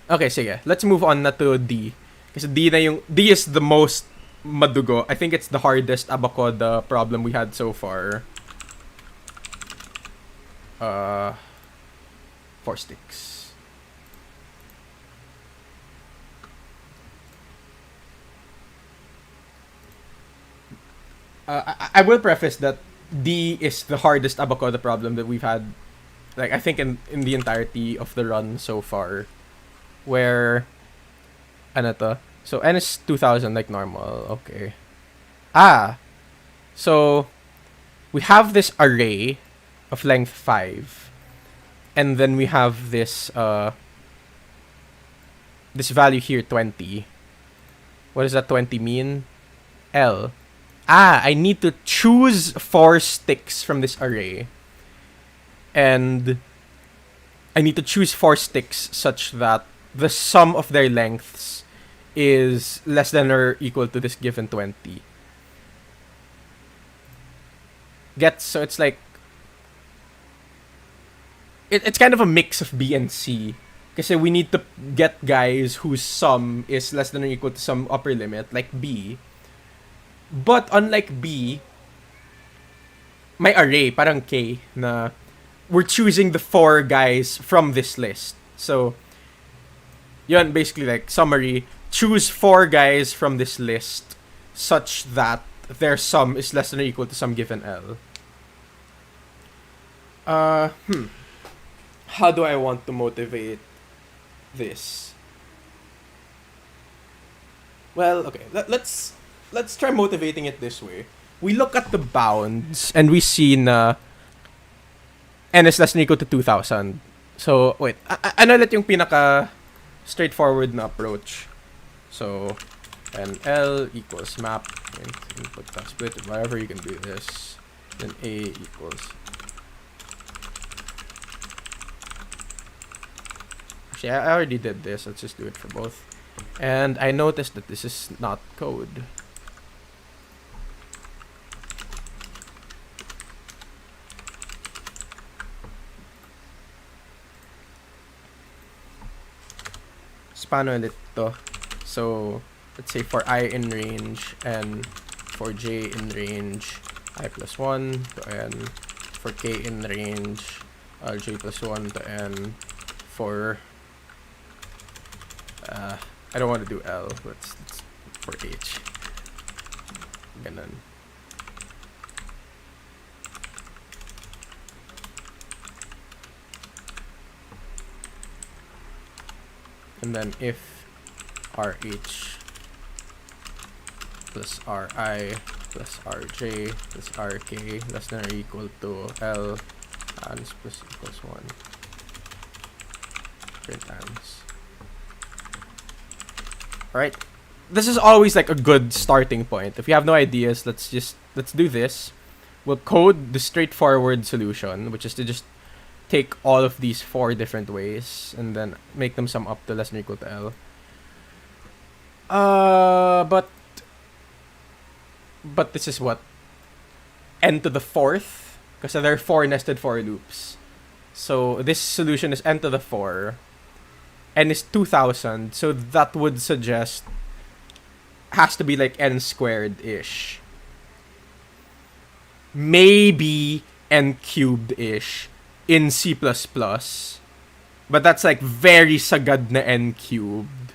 Okay, sige. Let's move on na to D. Kasi D is the most madugo. I think it's the hardest ABaKoDa problem we had so far. 4 sticks. I will preface that D is the hardest ABaKoDa problem that we've had, like, I think in the entirety of the run so far. Where, ano to? So, N is 2000 like normal. Okay. So, we have this array of length 5. And then we have this, this value here, 20. What does that 20 mean? L. I need to choose 4 sticks from this array. And I need to choose 4 sticks such that the sum of their lengths is less than or equal to this given 20. So it's like... It's kind of a mix of B and C. Because we need to get guys whose sum is less than or equal to some upper limit, like B. But unlike B, my array, parang K, na we're choosing the 4 guys from this list. So, yun, basically like, summary, choose 4 guys from this list such that their sum is less than or equal to some given L. How do I want to motivate this? Well, okay, let's try motivating it this way. We look at the bounds and we see na N is less than or equal to 2000. So, wait, ano ulit yung pinaka straightforward na approach? So, NL equals map input split, whatever you can do this. Then A equals. Actually, I already did this. Let's just do it for both. And I noticed that this is not code. Paano ulit to? So, let's say for I in range and for J in range, I plus 1 to N for k in range j plus 1 to n for I don't want to do L, let's for H. Ganun. And then if RH plus RI plus RJ plus RK less than or equal to L ans plus equals 1 print ans. Alright. This is always like a good starting point. If you have no ideas, let's do this. We'll code the straightforward solution, which is to just take all of these 4 different ways and then make them sum up to less than or equal to L. But this is what? N to the 4th? Because there are 4 nested for loops. So this solution is n to the 4. N is 2000, so that would suggest has to be like n squared-ish. Maybe n cubed-ish in C++. But that's like very sagad na n cubed.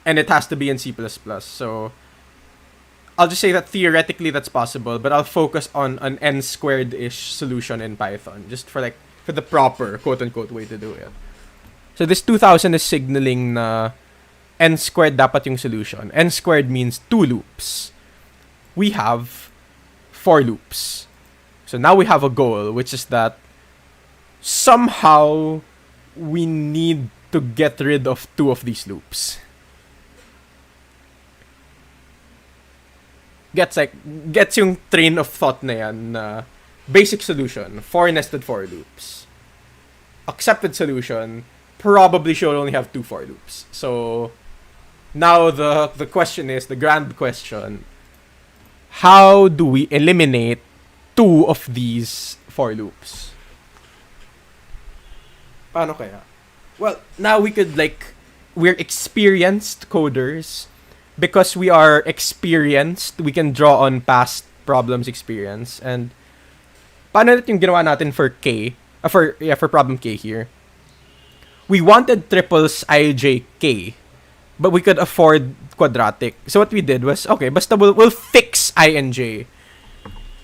And it has to be in C++. So I'll just say that theoretically that's possible, but I'll focus on an n squared-ish solution in Python, just for the proper quote-unquote way to do it. So this 2000 is signaling na n squared dapat yung solution. N squared means 2 loops. We have 4 loops. So now we have a goal, which is that somehow we need to get rid of 2 of these loops. Gets yung train of thought na yan na basic solution, 4 nested for loops. Accepted solution, probably should only have 2 for loops. So now the question is, the grand question, how do we eliminate 2 of these for loops? Paano kaya? Well, now we're experienced coders. Because we are experienced, we can draw on past problems experience. And paano yung ginawa natin for K? For problem K here. We wanted triples IJK, but we could afford quadratic. So what we did was, okay, basta we'll fix INJ.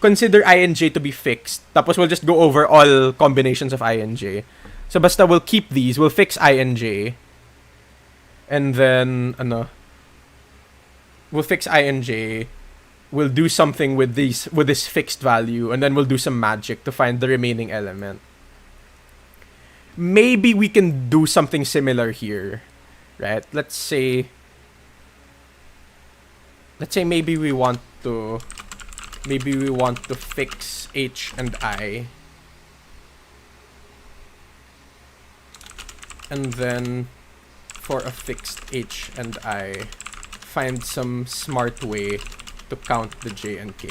Consider INJ to be fixed. Tapos we'll just go over all combinations of INJ. So basta we'll keep these, we'll fix INJ. And then, we'll fix INJ, we'll do something with this fixed value, and then we'll do some magic to find the remaining element. Maybe we can do something similar here, right? Let's say maybe we want to fix H and I, and then for a fixed H and I, find some smart way to count the J and K.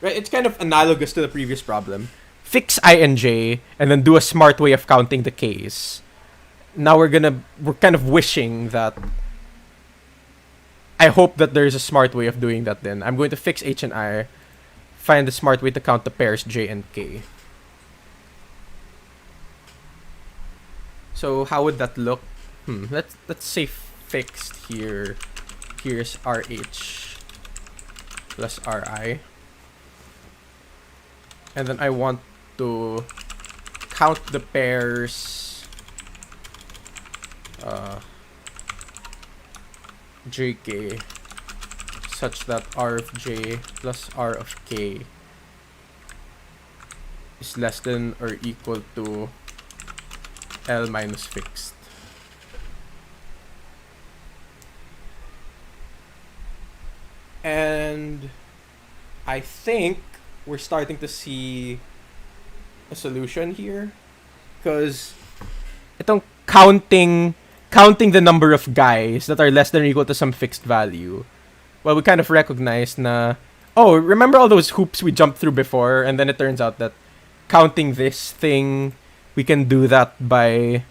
Right, it's kind of analogous to the previous problem. Fix I and J, and then do a smart way of counting the K's. Now we're kind of wishing that, I hope that there's a smart way of doing that then. I'm going to fix H and I, find the smart way to count the pairs J and K. So how would that look? Let's say fixed here. Here's RH plus RI. And then I want to count the pairs JK such that R of J plus R of K is less than or equal to L minus fixed. And I think we're starting to see a solution here, because itong counting the number of guys that are less than or equal to some fixed value, well, we kind of recognize na, oh, remember all those hoops we jumped through before, and then it turns out that counting this thing, we can do that by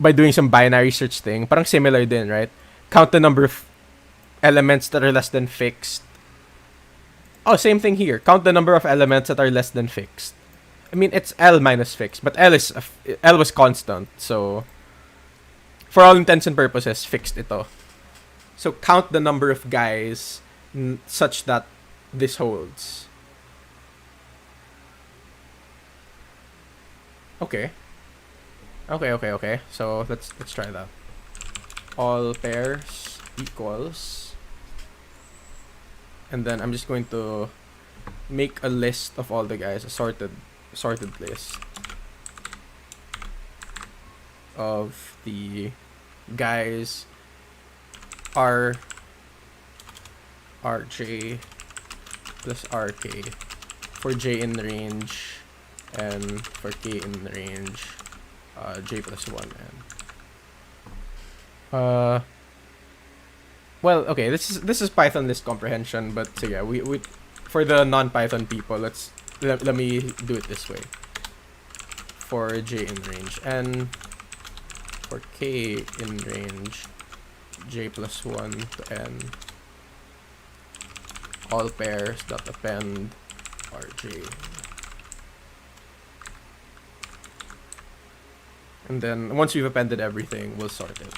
doing some binary search thing. Parang similar din, right? Count the number of elements that are less than fixed. Oh, same thing here. Count the number of elements that are less than fixed. I mean, it's L minus fixed, but L was constant, so for all intents and purposes, fixed ito. So count the number of guys such that this holds. Okay. Okay. So let's try that. All pairs equals, and then I'm just going to make a list of all the guys, a sorted list of the guys rj plus rk for j in range, and for k in range j plus 1 and well, okay, this is Python list comprehension, but so yeah, we for the non-Python people, let me do it this way. For j in range and for k in range, j plus 1 to n, all pairs dot append rj. And then once we've appended everything, we'll sort it.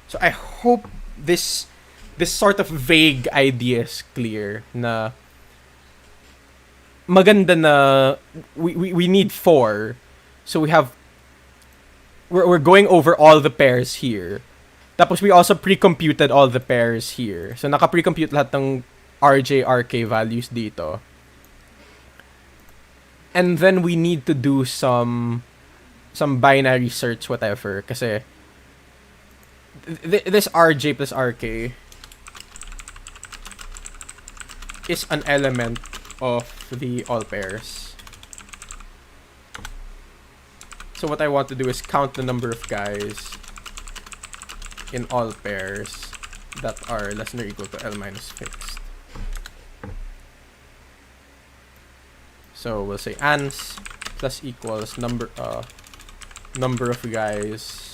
So I hope this sort of vague idea is clear na maganda na we need 4. So we're going over all the pairs here. Tapos we also pre-computed all the pairs here. So naka-pre-compute lahat ng RJ, RK values dito. And then we need to do some binary search, whatever. Kasi this RJ plus RK is an element of the all pairs. So what I want to do is count the number of guys in all pairs that are less than or equal to L minus fixed. So we'll say ans plus equals number of guys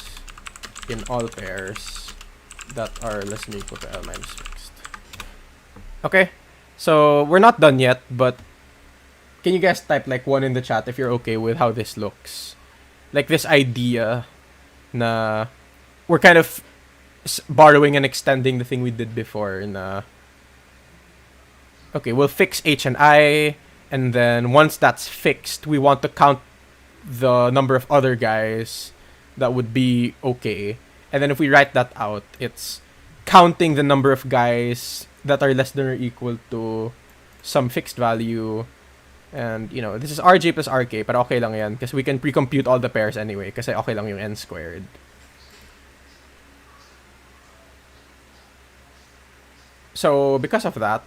in all pairs that are less than or equal to L minus fixed. Okay, so we're not done yet, but can you guys type like 1 in the chat if you're okay with how this looks? Like this idea na we're kind of borrowing and extending the thing we did before na okay, we'll fix H and I, and then once that's fixed, we want to count the number of other guys that would be okay. And then if we write that out, it's counting the number of guys that are less than or equal to some fixed value. And, you know, this is RJ plus RK, but okay lang yan because we can pre-compute all the pairs anyway kasi okay lang yung n squared. So, because of that,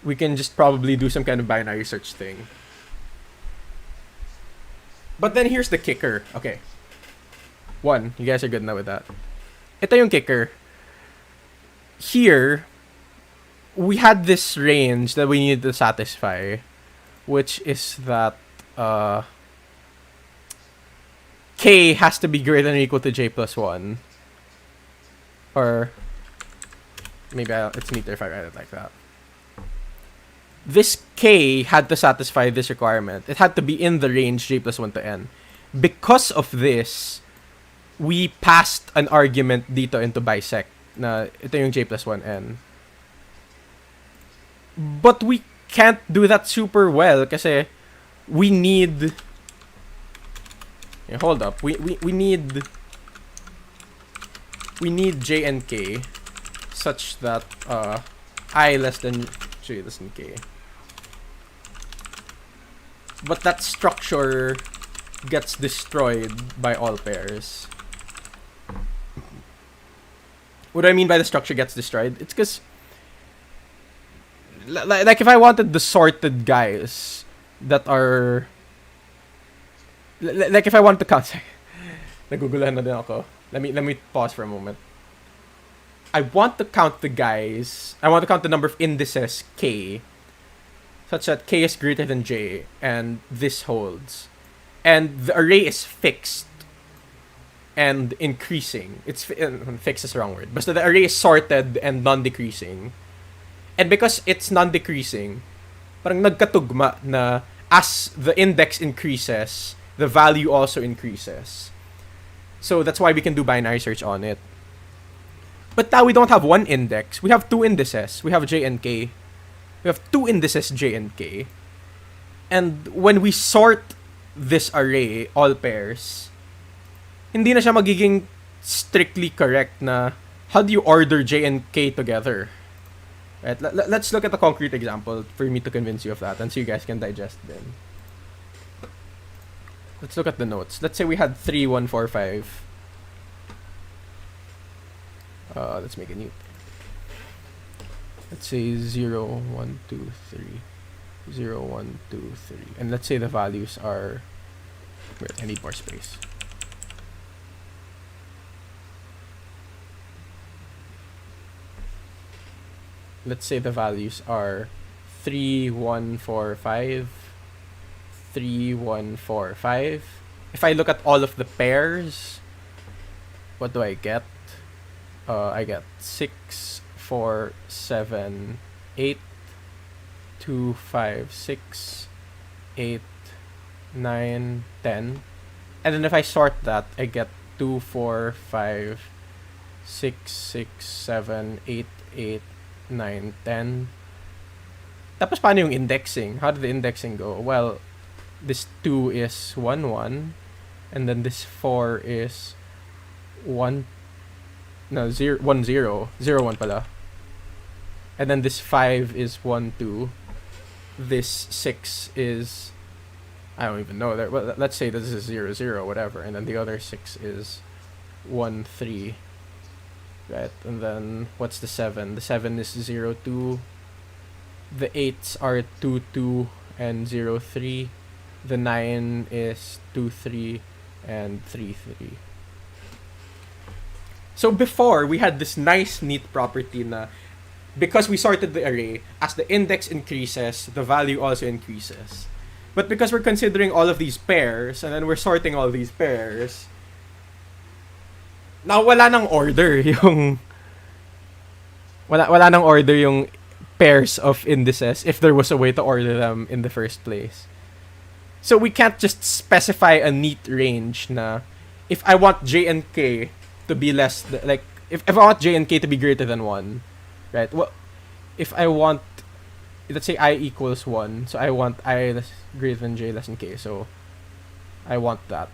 we can just probably do some kind of binary search thing. But then here's the kicker. Okay. 1, you guys are good now with that. Ito yung kicker. Here, we had this range that we needed to satisfy, which is that k has to be greater than or equal to j plus 1. Or maybe it's neater if I write it like that. This k had to satisfy this requirement. It had to be in the range j plus 1 to n. Because of this, we passed an argument dito into bisect na ito yung j plus 1n. But we can't do that super well kasi we need hold up. We need j and k such that I less than j less than k. But that structure gets destroyed by all pairs. What do I mean by the structure gets destroyed? It's because like if I wanted the sorted guys that are like if I want to count nagugulahan na din ako. Let me pause for a moment. I want to count the guys. I want to count the number of indices k such that k is greater than j and this holds. And the array is fixed. and increasing. Fixed is the wrong word. But the array is sorted and non-decreasing. And because it's non-decreasing, parang nagkatugma na as the index increases, the value also increases. So that's why we can do binary search on it. But now we don't have one index. We have two indices. We have j and k. We have two indices j and k. And when we sort this array, all pairs, hindi na siya magiging strictly correct na how do you order j and k together? Right? Let's look at a concrete example for me to convince you of that and so you guys can digest them. Let's look at the notes. Let's say we had 3, 1, 4, 5. Let's make a new. Let's say 0, 1, 2, 3. 0, 1, 2, 3. And let's say the values are... Wait, I need more space. Let's say the values are 3, 1, 4, 5. 3, 1, 4, 5. If I look at all of the pairs, what do I get? I get 6, 4, 7, 8, 2, 5, 6, 8, 9, 10. And then if I sort that, I get 2, 4, 5, 6, 6, 7, 8, 8, 9, 10. Tapos paano yung indexing? How did the indexing go? Well, this 2 is 1, 1. And then this 4 is 1, no, 0, 1, 0. 0, 1 pala. And then this 5 is 1, 2. This 6 is... I don't even know. Well, let's say this is 0, 0, whatever. And then the other 6 is 1, 3. Right? And then what's the 7? The 7 is 0, 2. The 8s are 2, 2 and 0, 3. The 9 is 2, 3 and 3, 3. So before, we had this nice, neat property na because we sorted the array, as the index increases, the value also increases. But because we're considering all of these pairs, and then we're sorting all these pairs, now wala nang order yung... Wala nang order yung pairs of indices if there was a way to order them in the first place. So we can't just specify a neat range na if I want j and k to be less, like, if I want j and k to be greater than 1, right? Well, if I want, let's say I equals 1, so I want I greater than j less than k, so I want that.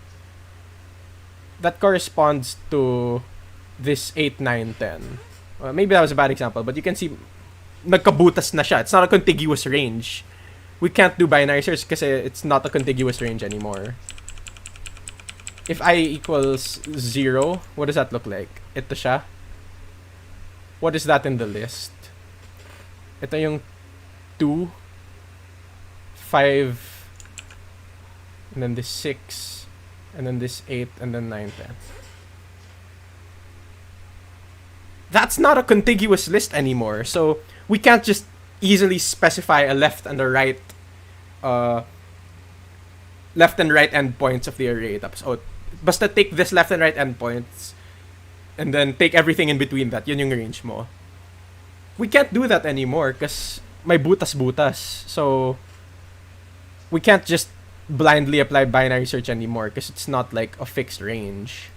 That corresponds to this 8, 9, 10. Maybe that was a bad example, but you can see nagkabutas na siya. It's not a contiguous range. We can't do binary search because it's not a contiguous range anymore. If I equals 0, what does that look like? Ito siya. What is that in the list? Ito yung 2, 5, and then this 6, and then this 8, and then 9, 10. That's not a contiguous list anymore, so we can't just easily specify a left and a right endpoints of the array. Tapos, basta take this left and right endpoints and then take everything in between that. Yun yung range mo. We can't do that anymore because may butas-butas. So, we can't just blindly apply binary search anymore because it's not like a fixed range.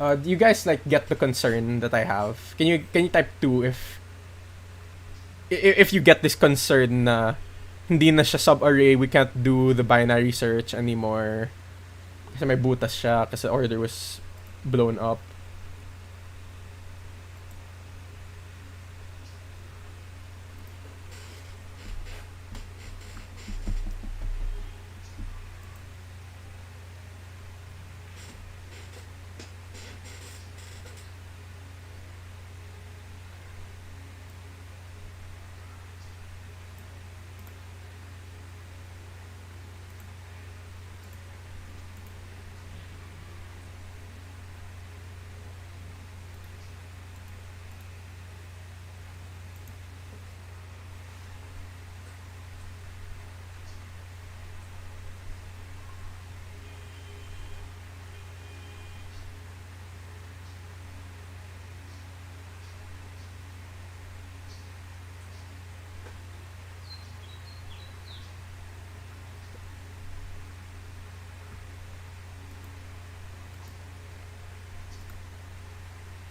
Do you guys like get the concern that I have? Can you type 2 if you get this concern na hindi na siya sub-array, we can't do the binary search anymore kasi may butas siya kasi the order was blown up.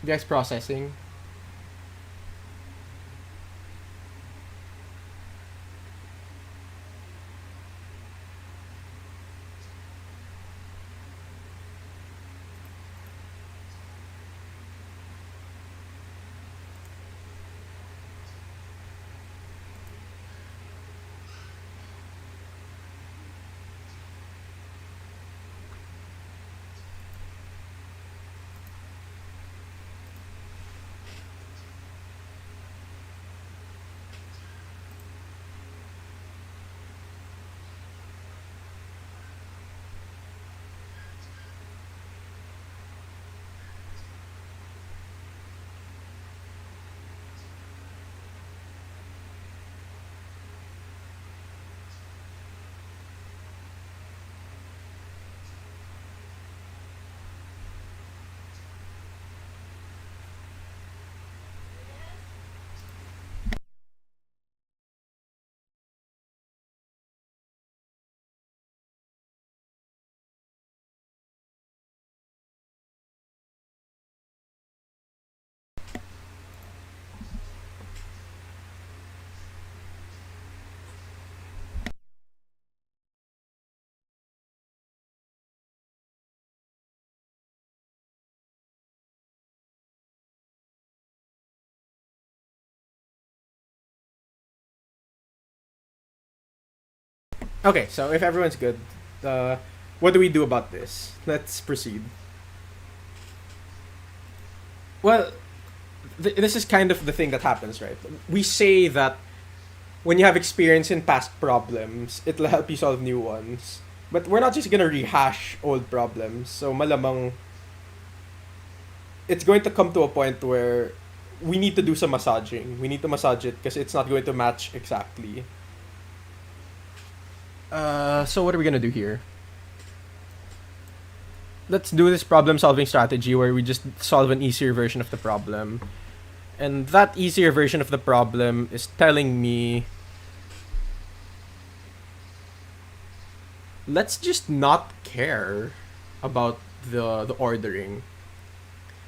You guys processing? Okay, so if everyone's good, uh, what do we do about this? Let's proceed. Well, this is kind of the thing that happens, right? We say that when you have experience in past problems, it'll help you solve new ones. But we're not just gonna rehash old problems. So malamang it's going to come to a point where we need to do some massaging. We need to massage it because it's not going to match exactly. So what are we gonna do here? Let's do this problem solving strategy where we just solve an easier version of the problem. And that easier version of the problem is telling me let's just not care about the ordering.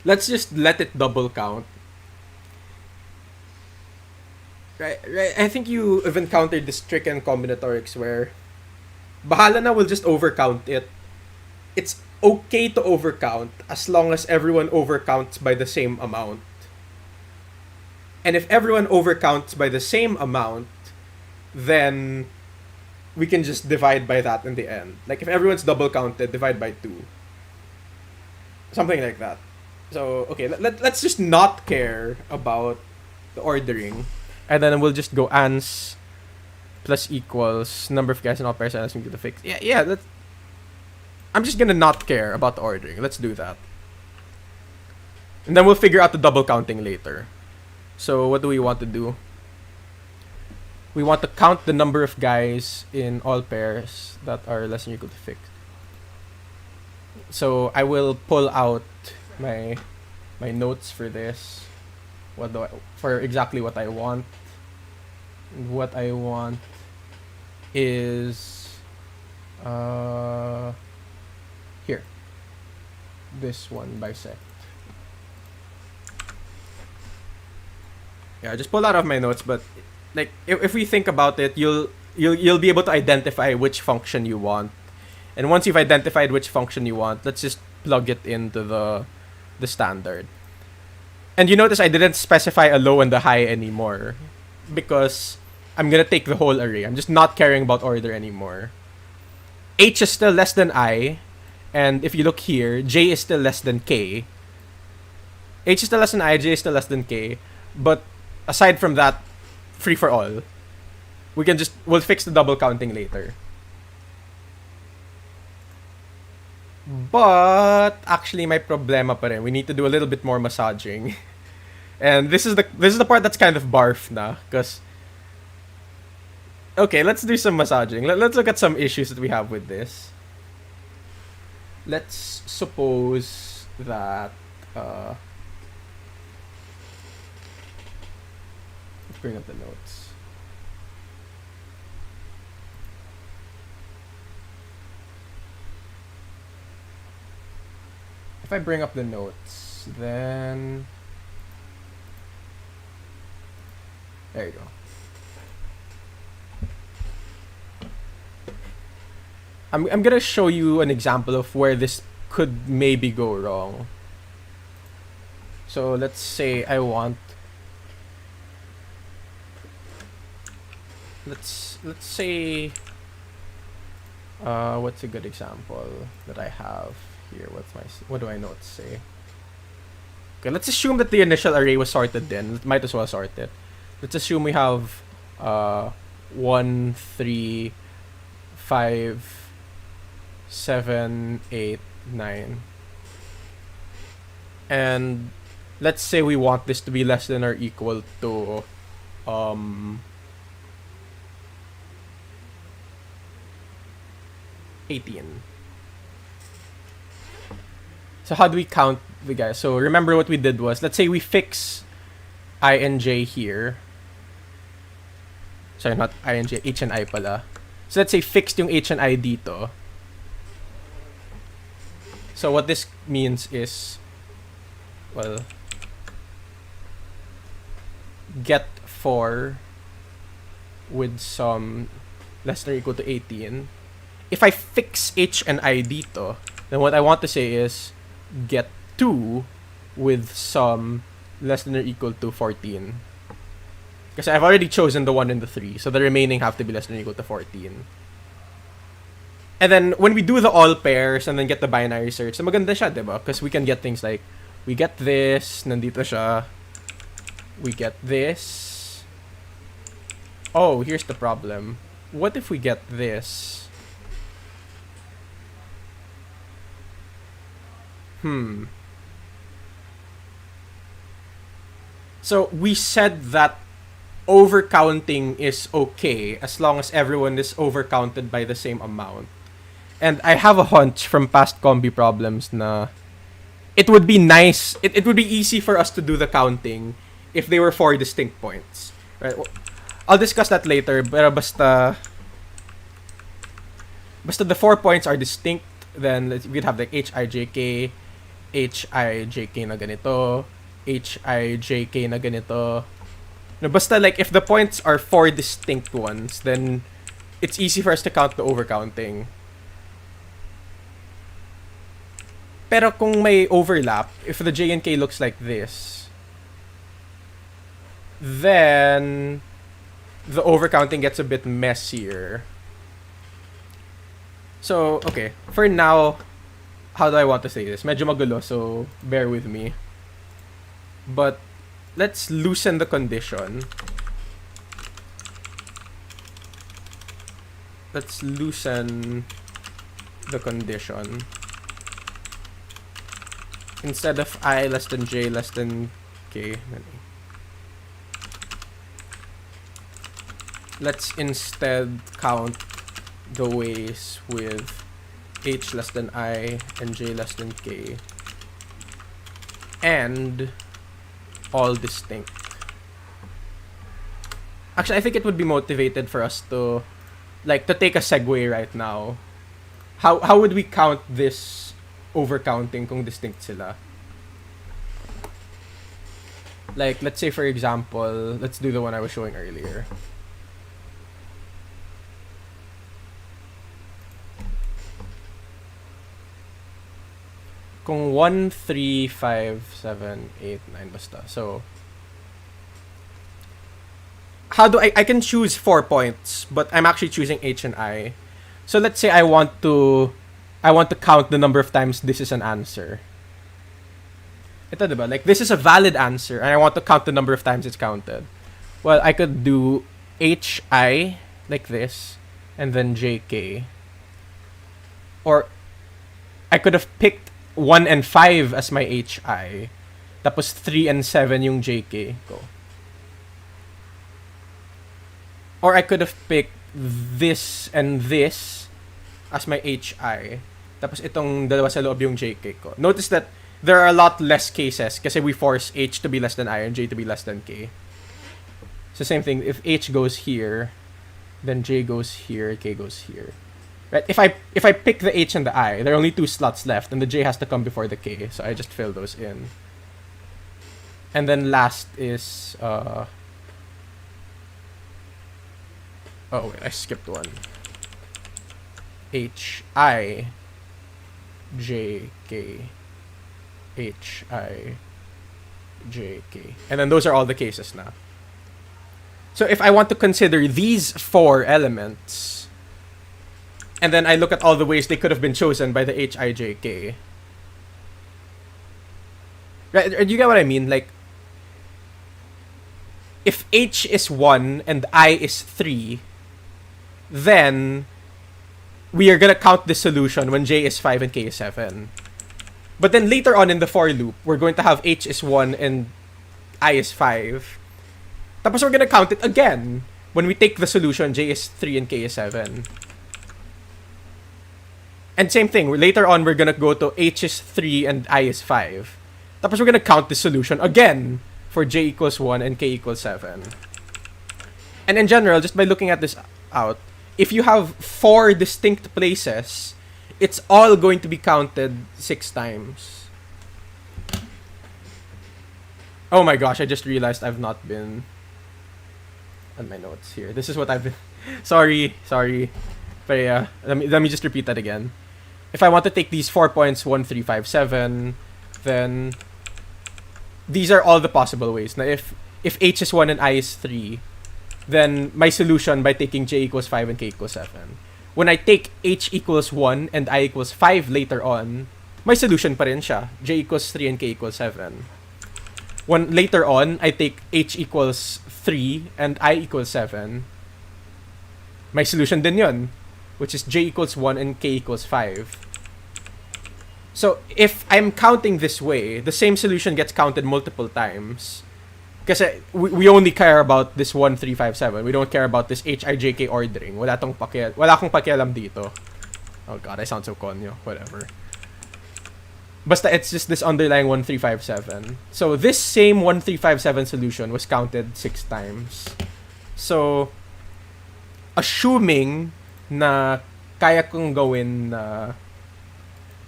Let's just let it double count. Right. I think you have encountered this trick in combinatorics where bahala na will just overcount it. It's okay to overcount as long as everyone overcounts by the same amount. And if everyone overcounts by the same amount, then we can just divide by that in the end. Like if everyone's double counted, divide by 2. Something like that. So, okay, let's just not care about the ordering. And then we'll just go ans plus equals number of guys and all pairs asking to the fix. Yeah, I'm just gonna not care about the ordering. Let's do that. And then we'll figure out the double counting later. So what do we want to do? We want to count the number of guys in all pairs that are less than or equal to fixed. So I will pull out my notes for this. For exactly what I want. What I want is here. This one bisect. Yeah, I just pulled out of my notes, but like if we think about it, you'll be able to identify which function you want. And once you've identified which function you want, let's just plug it into the standard. And you notice I didn't specify a low and a high anymore because I'm gonna take the whole array. I'm just not caring about order anymore. H is still less than I, and if you look here, J is still less than K. H is still less than I, J is still less than K. But aside from that, free for all. We'll fix the double counting later. But actually may problema pa rin. We need to do a little bit more massaging. And this is the part that's kind of barf na, cuz okay, let's do some massaging. Let's look at some issues that we have with this. Let's suppose that let's bring up the notes. If I bring up the notes, this. Then there you go. I'm gonna show you an example of where this could maybe go wrong. So let's say I want, let's say what's a good example that I have here? What do I know to say? Okay, let's assume that the initial array was sorted then. Might as well sort it. Let's assume we have 1, 3, 5, 7, 8, 9. And let's say we want this to be less than or equal to 18. So how do we count the guys? So remember what we did was, let's say we fix I and j here. Sorry, not I and j, h and I pala. So let's say fixed yung h and I dito. So what this means is, well, get 4 with some less than or equal to 18. If I fix h and I dito, then what I want to say is get 2 with some less than or equal to 14. Because I've already chosen the 1 and the 3, so the remaining have to be less than or equal to 14. And then when we do the all pairs and then get the binary search, so maganda siya, diba? Because we can get things like, we get this, nandito siya, we get this. Oh, here's the problem. What if we get this? So we said that overcounting is okay as long as everyone is overcounted by the same amount. And I have a hunch from past combi problems na it would be nice, it would be easy for us to do the counting if they were 4 distinct points. Right? I'll discuss that later, pero basta the 4 points are distinct, then we'd have like HIJK, HIJK na ganito, HIJK na ganito. No, basta like if the points are 4 distinct ones, then it's easy for us to count the overcounting. Pero kung may overlap, if the J and K looks like this, then the overcounting gets a bit messier. So, okay, for now, how do I want to say this? Medyo magulo, so bear with me. But let's loosen the condition. Let's loosen the condition. Instead of I less than J less than K, let's instead count the ways with H less than I and J less than K and all distinct. Actually, I think it would be motivated for us to take a segue right now. How would we count this overcounting kung distinct sila? Like, let's say for example, let's do the one I was showing earlier. Kung 1, 3, 5, 7, 8, 9 basta. So, how do I can choose 4 points, but I'm actually choosing H and I. So let's say I want to count the number of times this is an answer. Ito, diba? Like, this is a valid answer, and I want to count the number of times it's counted. Well, I could do HI, like this, and then JK. Or, I could have picked 1 and 5 as my HI. Tapos 3 and 7 yung JK ko. Or I could have picked this and this as my HI. Tapos itong dalawa sa loob yung JK ko. Notice that there are a lot less cases kasi we force H to be less than I and J to be less than K. So same thing, if H goes here, then J goes here, K goes here. Right? If I pick the H and the I, there are only 2 slots left and the J has to come before the K, so I just fill those in. And then last is oh wait, I skipped one. H I J K H I J K. And then those are all the cases now. So if I want to consider these 4 elements, and then I look at all the ways they could have been chosen by the HIJK. Right? Do you get what I mean? Like, if H is 1 and I is 3, then we are gonna count this solution when J is 5 and K is 7. But then later on in the for loop, we're going to have H is 1 and I is 5. Tapos we're gonna count it again when we take the solution J is 3 and K is 7. And same thing, later on we're gonna go to H is 3 and I is 5. Tapos we're gonna count the solution again for J equals 1 and K equals 7. And in general, just by looking at this out, if you have 4 distinct places, it's all going to be counted 6 times. Oh my gosh, I just realized I've not been on my notes here. This is what I've been... sorry. But yeah, let me just repeat that again. If I want to take these 4 points, 1, 3, 5, 7, then these are all the possible ways. Now, if H is 1 and I is 3, then my solution by taking J equals 5 and K equals 7. When I take H equals 1 and I equals 5 later on, my solution pa rin siya. J equals 3 and K equals 7. When later on, I take H equals 3 and I equals 7, my solution din yun, which is J equals 1 and K equals 5. So, if I'm counting this way, the same solution gets counted multiple times. Kasi we only care about this 1, 3, 5, 7. We don't care about this HIJK ordering. Wala akong pakialam dito. Oh god, I sound so konyo. Whatever. Basta it's just this underlying 1, 3, 5, 7. So this same 1, 3, 5, 7 solution was counted 6 times. So, assuming na kaya kong gawin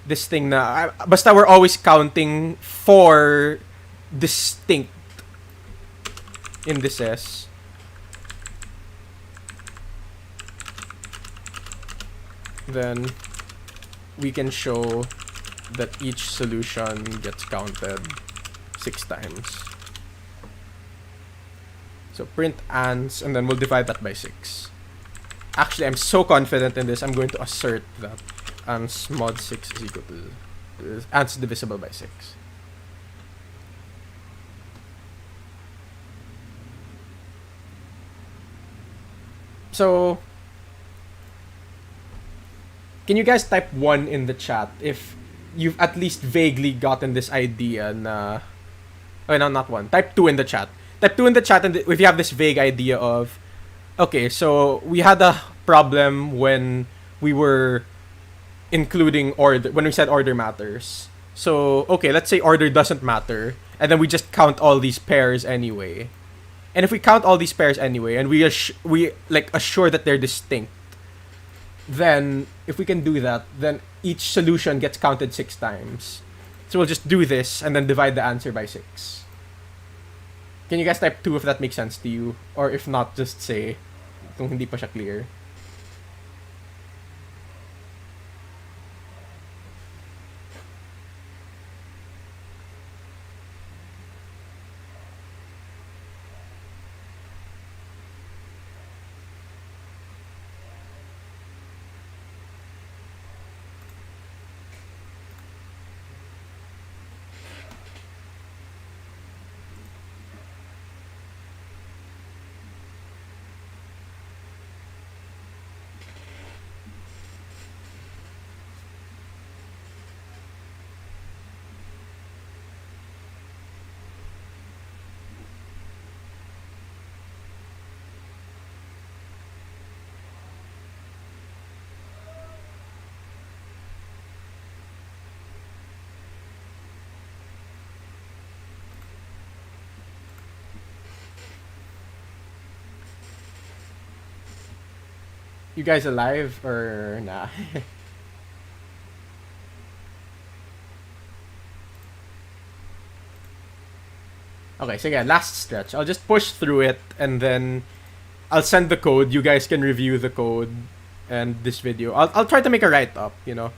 this thing na... basta we're always counting 4 distinct indices. Then we can show that each solution gets counted 6 times. So print ans, and then we'll divide that by 6. Actually, I'm so confident in this, I'm going to assert that ans mod 6 is equal to ans divisible by 6. So, can you guys type 1 in the chat if you've at least vaguely gotten this idea na... Oh, no, not 1. Type 2 in the chat. Type 2 in the chat and if you have this vague idea of... Okay, so we had a problem when we were including order... When we said order matters. So, okay, let's say order doesn't matter. And then we just count all these pairs anyway. And if we count all these pairs anyway, and we assure that they're distinct, then if we can do that, then each solution gets counted 6 times. So we'll just do this and then divide the answer by 6. Can you guys type 2 if that makes sense to you? Or if not, just say kung hindi pa siya clear. You guys alive or nah? Okay, so yeah, last stretch. I'll just push through it and then I'll send the code. You guys can review the code and this video. I'll try to make a write-up, you know.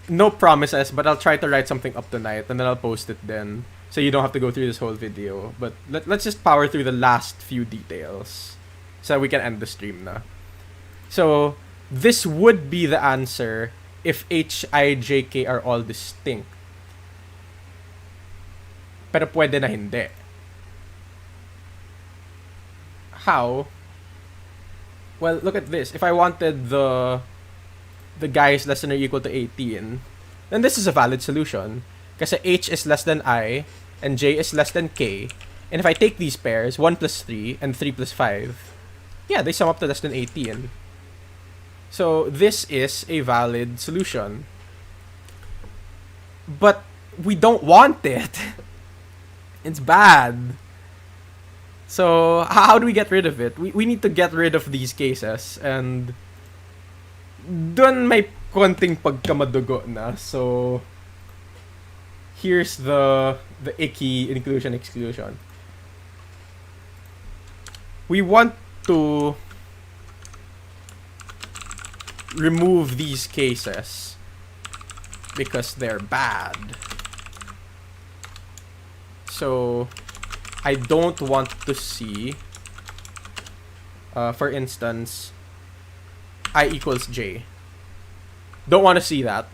No promises, but I'll try to write something up tonight and then I'll post it then. So you don't have to go through this whole video. But let's just power through the last few details so that we can end the stream na. So, this would be the answer if H, I, J, K are all distinct. Pero pwede na hindi. How? Well, look at this. If I wanted the guy is less than or equal to 18, then this is a valid solution. Kasi H is less than I, and J is less than K. And if I take these pairs, 1 plus 3 and 3 plus 5, yeah, they sum up to less than 18. So this is a valid solution. But we don't want it. It's bad. So how do we get rid of it? We need to get rid of these cases. And dun may konting pagkamadugo na. So here's the icky inclusion exclusion. We want to remove these cases because they're bad. So I don't want to see, for instance, I equals J. Don't want to see that.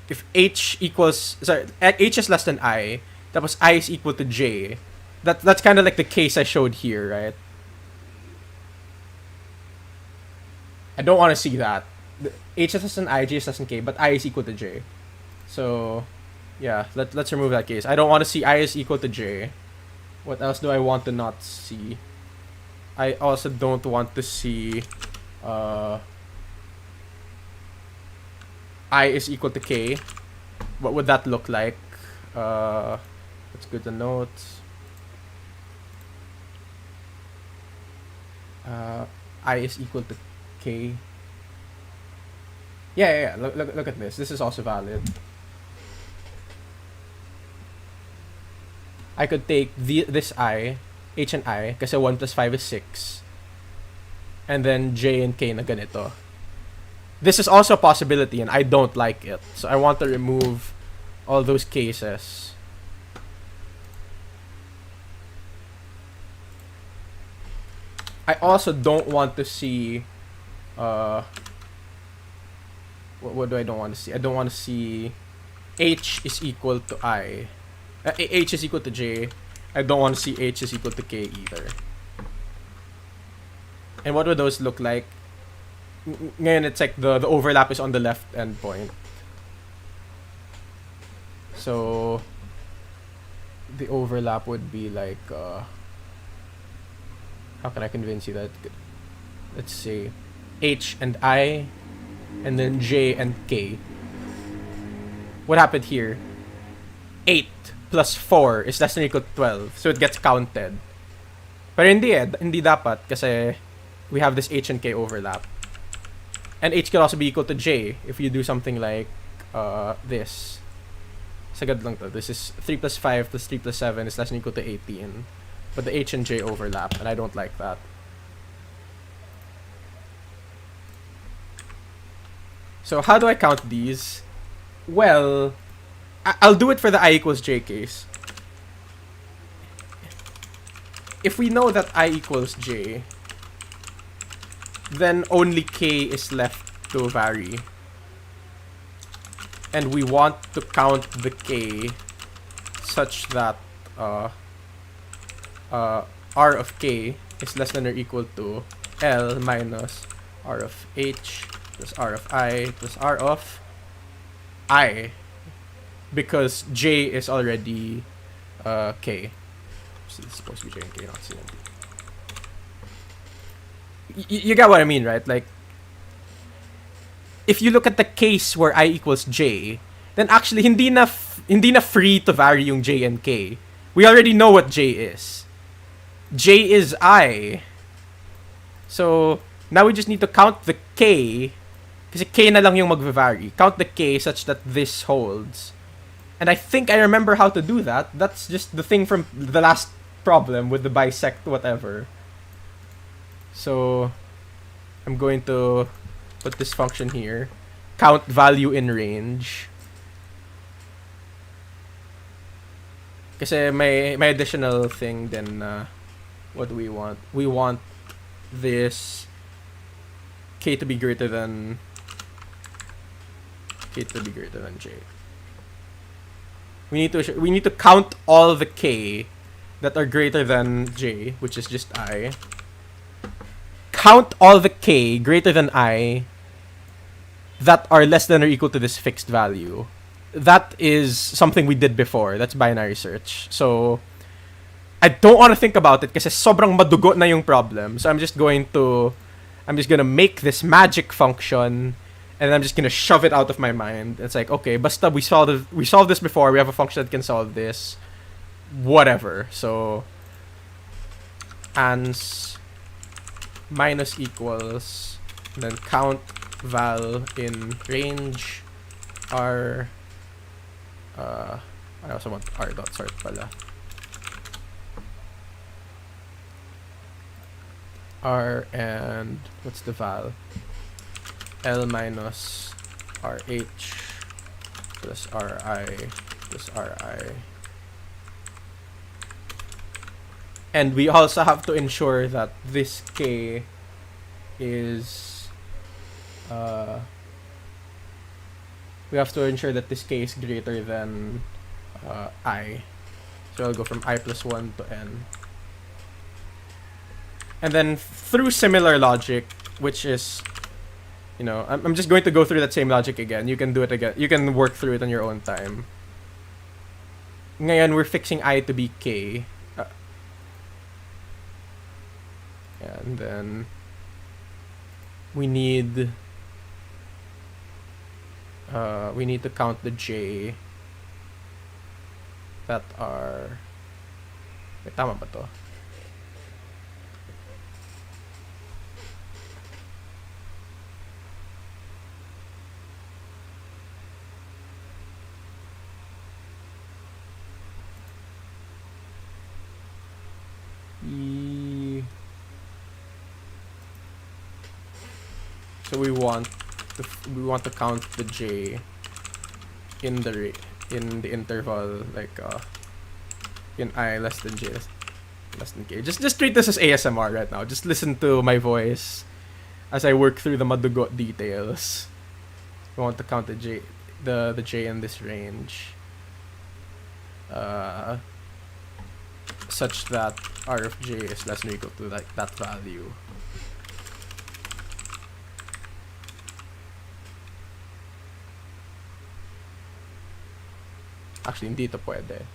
If H is less than I, that was I is equal to J. That's kind of like the case I showed here, right? I don't want to see that. H is less than I, J is less than K, but I is equal to J. So, yeah, let's remove that case. I don't want to see I is equal to J. What else do I want to not see? I also don't want to see I is equal to K. What would that look like? Let's go to notes. I is equal to K. Yeah. Look at this. This is also valid. I could take this I, H and I, kasi 1 plus 5 is 6. And then J and K na ganito. This is also a possibility and I don't like it. So I want to remove all those cases. I also don't want to see what do I don't want to see? I don't want to see H is equal to I. H is equal to J. I don't want to see H is equal to K either. And what would those look like? Ngayon it's like the overlap is on the left endpoint. So the overlap would be like how can I convince you that? Let's say H and I, and then J and K. What happened here? 8 plus 4 is less than or equal to 12, so it gets counted. Pero hindi dapat kasi we have this H and K overlap. And H can also be equal to J if you do something like this. Sagad lang to. This is 3 plus 5 plus 3 plus 7 is less than or equal to 18. But the H and J overlap, and I don't like that. So how do I count these? Well, I'll do it for the I equals J case. If we know that I equals J, then only K is left to vary. And we want to count the K such that R of K is less than or equal to L minus R of H plus R of I plus R of I, because J is already K. So this is supposed to be J and K, not C and D. You get what I mean, right? Like, if you look at the case where I equals J, then actually hindi na free to vary yung J and K. We already know what J is. J is I. So now we just need to count the K, kasi K na lang yung magva-vary. Count the K such that this holds. And I think I remember how to do that. That's just the thing from the last problem with the bisect whatever. So I'm going to put this function here. Count value in range. Kasi may additional thing then what do we want? We want this k to be greater than j. We need to count all the k that are greater than j, which is just I. Count all the k greater than I that are less than or equal to this fixed value. That is something we did before. That's binary search. So I don't want to think about it kasi sobrang madugo na yung problem. So I'm just gonna make this magic function and I'm just gonna shove it out of my mind. It's like, okay, basta we solved this before. We have a function that can solve this. Whatever. So ans minus equals and then count val in range r I also want r dot sort pala. R and what's the val? L minus RH plus RI plus RI. And we also have to ensure that this K is we have to ensure that this K is greater than I. So I'll go from I plus 1 to N. And then through similar logic, which is, you know, I'm just going to go through that same logic again. You can do it again. You can work through it on your own time. Ngayon, we're fixing I to be K. And then we need to count the J that are... Wait, tama ba to? So we want to count the J in the interval like in I less than J less than K. Just treat this as ASMR right now. Just listen to my voice as I work through the madugot details. We want to count the J in this range such that R of J is less than or equal to that value. Actually, hindi ito pwede.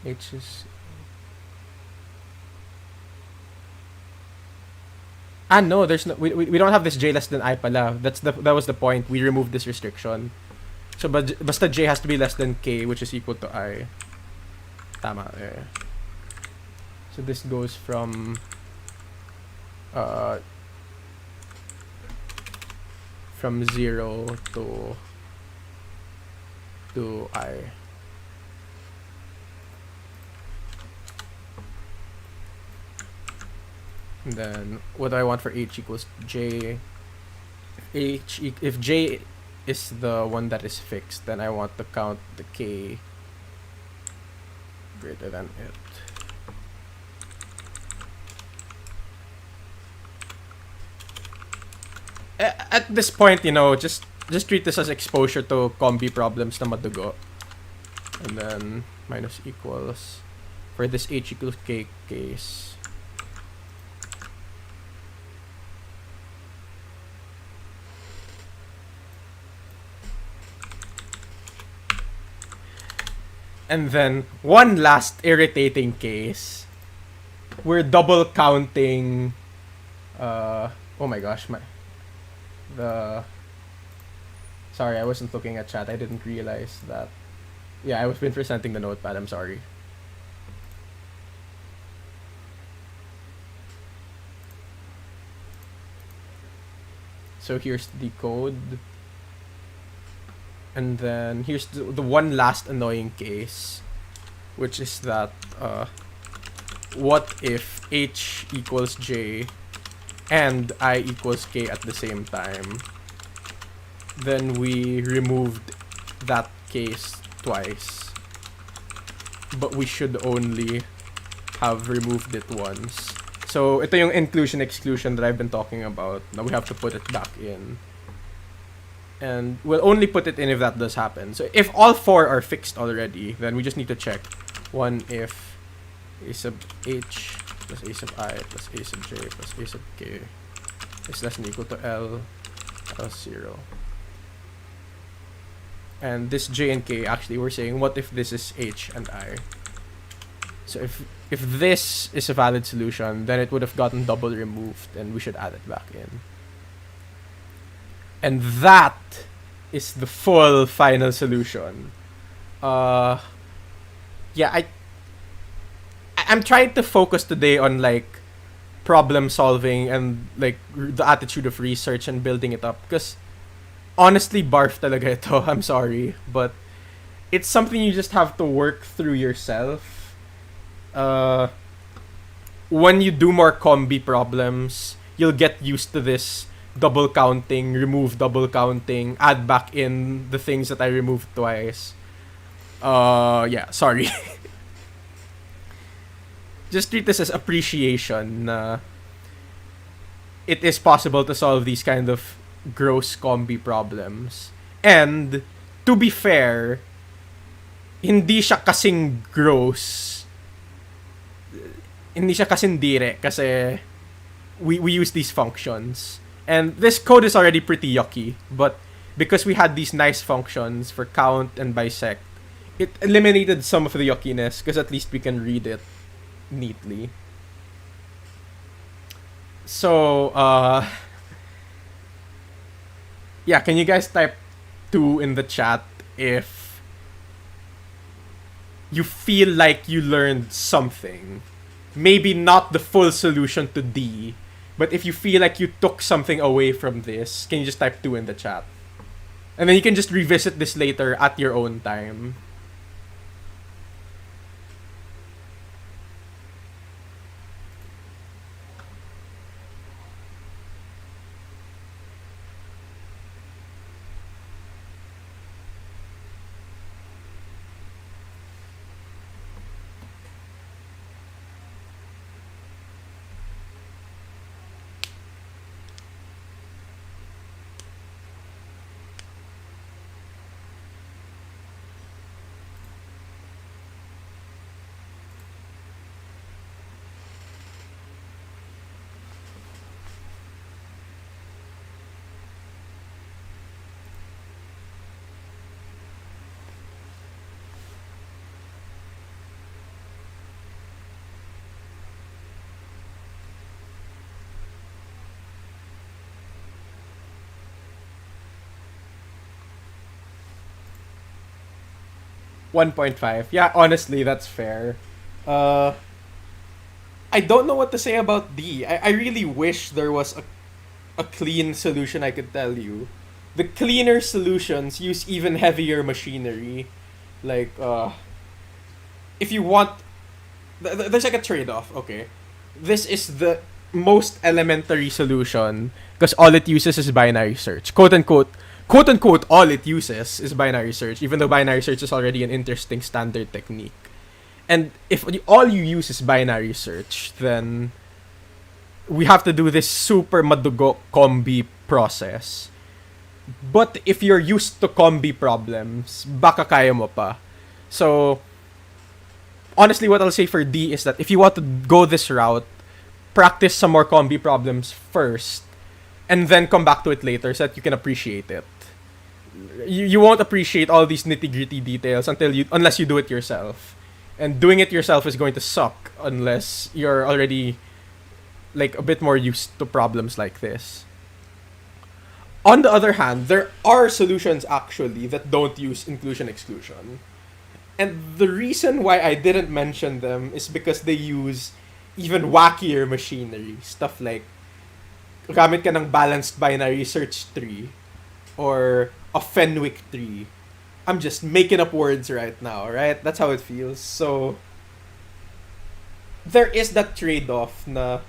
H is... no, there's no... We don't have this J less than I pala. That was the point. We removed this restriction. So, basta J has to be less than K, which is equal to I. Tama. So this goes from 0 to I. And then what do I want for H equals J? If J is the one that is fixed, then I want to count the K greater than it. At this point, you know, just treat this as exposure to combi problems na madugo. And then minus equals for this H equals K case. And then one last irritating case. We're double counting oh my gosh, sorry, I wasn't looking at chat. I didn't realize that. Yeah, I was been presenting the notepad. I'm sorry. So here's the code. And then here's the one last annoying case, which is that what if h equals j and I equals k at the same time? Then we removed that case twice, but we should only have removed it once. So ito yung inclusion exclusion that I've been talking about. Now we have to put it back in. And we'll only put it in if that does happen. So if all four are fixed already, then we just need to check one if a sub h plus a sub I plus a sub j plus a sub k is less than or equal to L plus 0. And this j and k, actually, we're saying what if this is h and I. So if this is a valid solution, then it would have gotten double removed, and we should add it back in. And that is the full final solution. Yeah, I'm trying to focus today on like problem solving and like the attitude of research and building it up, because honestly, barf talaga ito. I'm sorry, but it's something you just have to work through yourself. When you do more combi problems, you'll get used to this double counting, remove double counting, add back in the things that I removed twice. Yeah, sorry. Just treat this as appreciation. It is possible to solve these kind of gross combi problems. And, to be fair, hindi siya kasing gross. Hindi siya kasing dire kasi we use these functions. And this code is already pretty yucky, but because we had these nice functions for count and bisect, it eliminated some of the yuckiness because at least we can read it neatly. So, yeah, can you guys type 2 in the chat if you feel like you learned something? Maybe not the full solution to D, but if you feel like you took something away from this, can you just type 2 in the chat? And then you can just revisit this later at your own time. $1.5. Yeah, honestly, that's fair. I don't know what to say about D. I really wish there was a clean solution I could tell you. The cleaner solutions use even heavier machinery. Like, if you want... there's like a trade-off, okay? This is the most elementary solution because all it uses is binary search. Quote-unquote, all it uses is binary search, even though binary search is already an interesting standard technique. And if all you use is binary search, then we have to do this super madugo combi process. But if you're used to combi problems, baka kaya mo pa. So, honestly, what I'll say for D is that if you want to go this route, practice some more combi problems first, and then come back to it later so that you can appreciate it. You won't appreciate all these nitty-gritty details unless you do it yourself. And doing it yourself is going to suck unless you're already like a bit more used to problems like this. On the other hand, there are solutions actually that don't use inclusion-exclusion. And the reason why I didn't mention them is because they use even wackier machinery. Stuff like gamit ka ng balanced binary search tree or a Fenwick tree. I'm just making up words right now, right? That's how it feels. So there is that trade-off na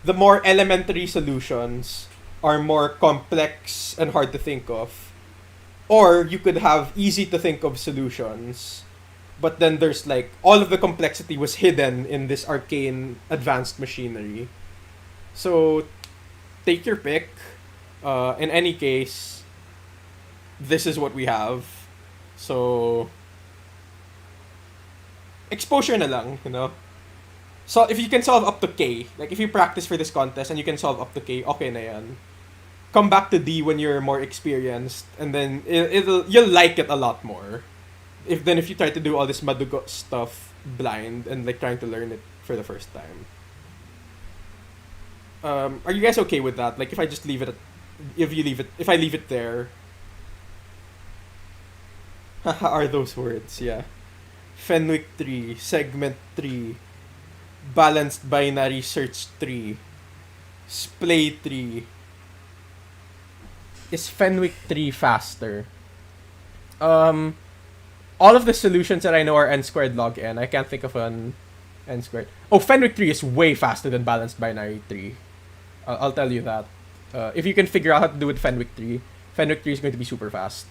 the more elementary solutions are more complex and hard to think of. Or you could have easy to think of solutions, but then there's like all of the complexity was hidden in this arcane advanced machinery. So take your pick. In any case, this is what we have. So exposure na lang, you know. So if you can solve up to K, like if you practice for this contest and you can solve up to K, okay na yan. Come back to D when you're more experienced, and then you'll like it a lot more. If you try to do all this madugo stuff blind and like trying to learn it for the first time. Are you guys okay with that? Like if I just leave it, if I leave it there. Are those words? Yeah. Fenwick tree, segment tree, balanced binary search tree, splay tree. Is Fenwick tree faster? All of the solutions that I know are n squared log n. I can't think of an n squared. Oh, Fenwick tree is way faster than balanced binary tree. I'll tell you that. If you can figure out how to do it Fenwick tree is going to be super fast.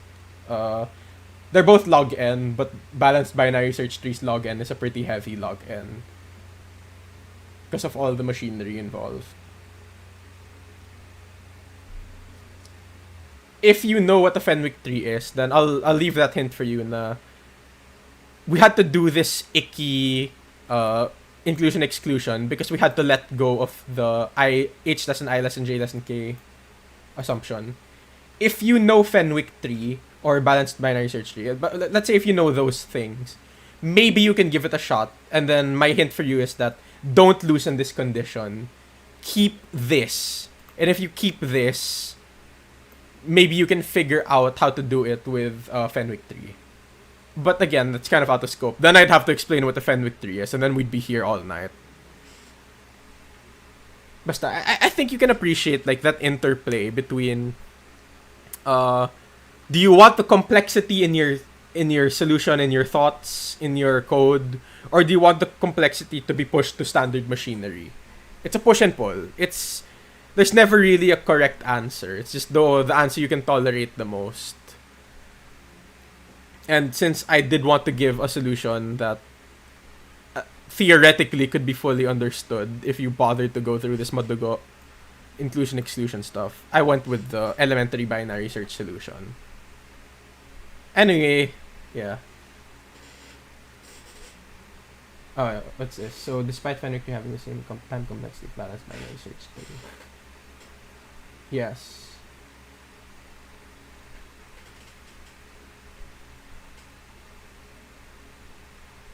They're both log n, but balanced binary search trees log n is a pretty heavy log n because of all the machinery involved. If you know what a Fenwick tree is, then I'll leave that hint for you. We had to do this icky inclusion exclusion because we had to let go of the h less than I less than j less than k assumption. If you know Fenwick tree or balanced binary search tree, but let's say if you know those things, maybe you can give it a shot. And then my hint for you is that don't loosen this condition. Keep this. And if you keep this, maybe you can figure out how to do it with Fenwick tree. But again, that's kind of out of scope. Then I'd have to explain what the Fenwick tree is, and then we'd be here all night. Basta, I think you can appreciate like that interplay between do you want the complexity in your solution, in your thoughts, in your code, or do you want the complexity to be pushed to standard machinery? It's a push and pull. There's never really a correct answer. It's just the answer you can tolerate the most. And since I did want to give a solution that theoretically could be fully understood if you bothered to go through this madugo inclusion exclusion stuff, I went with the elementary binary search solution. Anyway, yeah. Oh, what's this? So despite Fenwick tree having the same time complexity balanced binary search tree. Yes.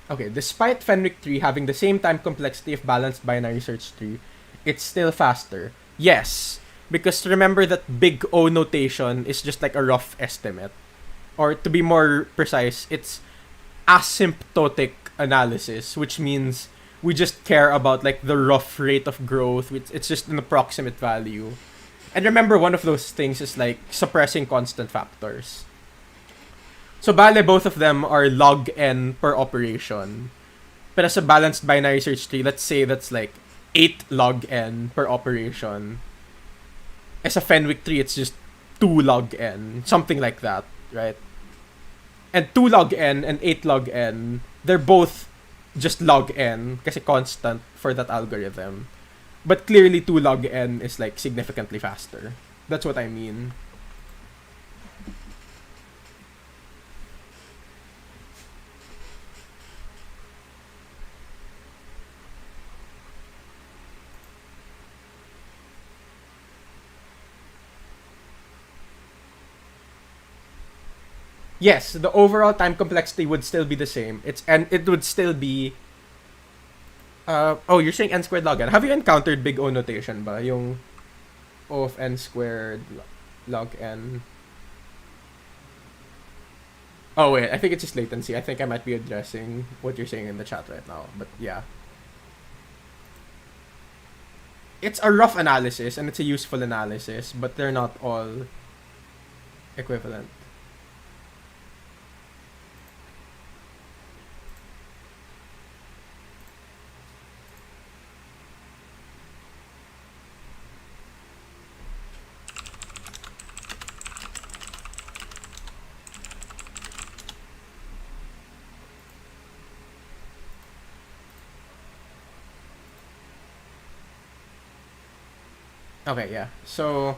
Okay, despite Fenwick tree having the same time complexity of balanced binary search tree, it's still faster. Yes, because remember that big O notation is just like a rough estimate. Or to be more precise, it's asymptotic analysis, which means we just care about like the rough rate of growth. It's just an approximate value. And remember, one of those things is like suppressing constant factors. So bale, both of them are log n per operation. But as a balanced binary search tree, let's say that's like 8 log n per operation. As a Fenwick tree, it's just 2 log n, something like that, right? And 2 log n and 8 log n, they're both just log n kasi constant for that algorithm. But clearly 2 log n is like significantly faster. That's what I mean. Yes, the overall time complexity would still be the same. It would still be you're saying n squared log n. Have you encountered big O notation ba? Yung O of n squared log n. Oh wait, I think it's just latency. I think I might be addressing what you're saying in the chat right now. But yeah. it's a rough analysis and it's a useful analysis, but they're not all equivalent. Okay, yeah. So,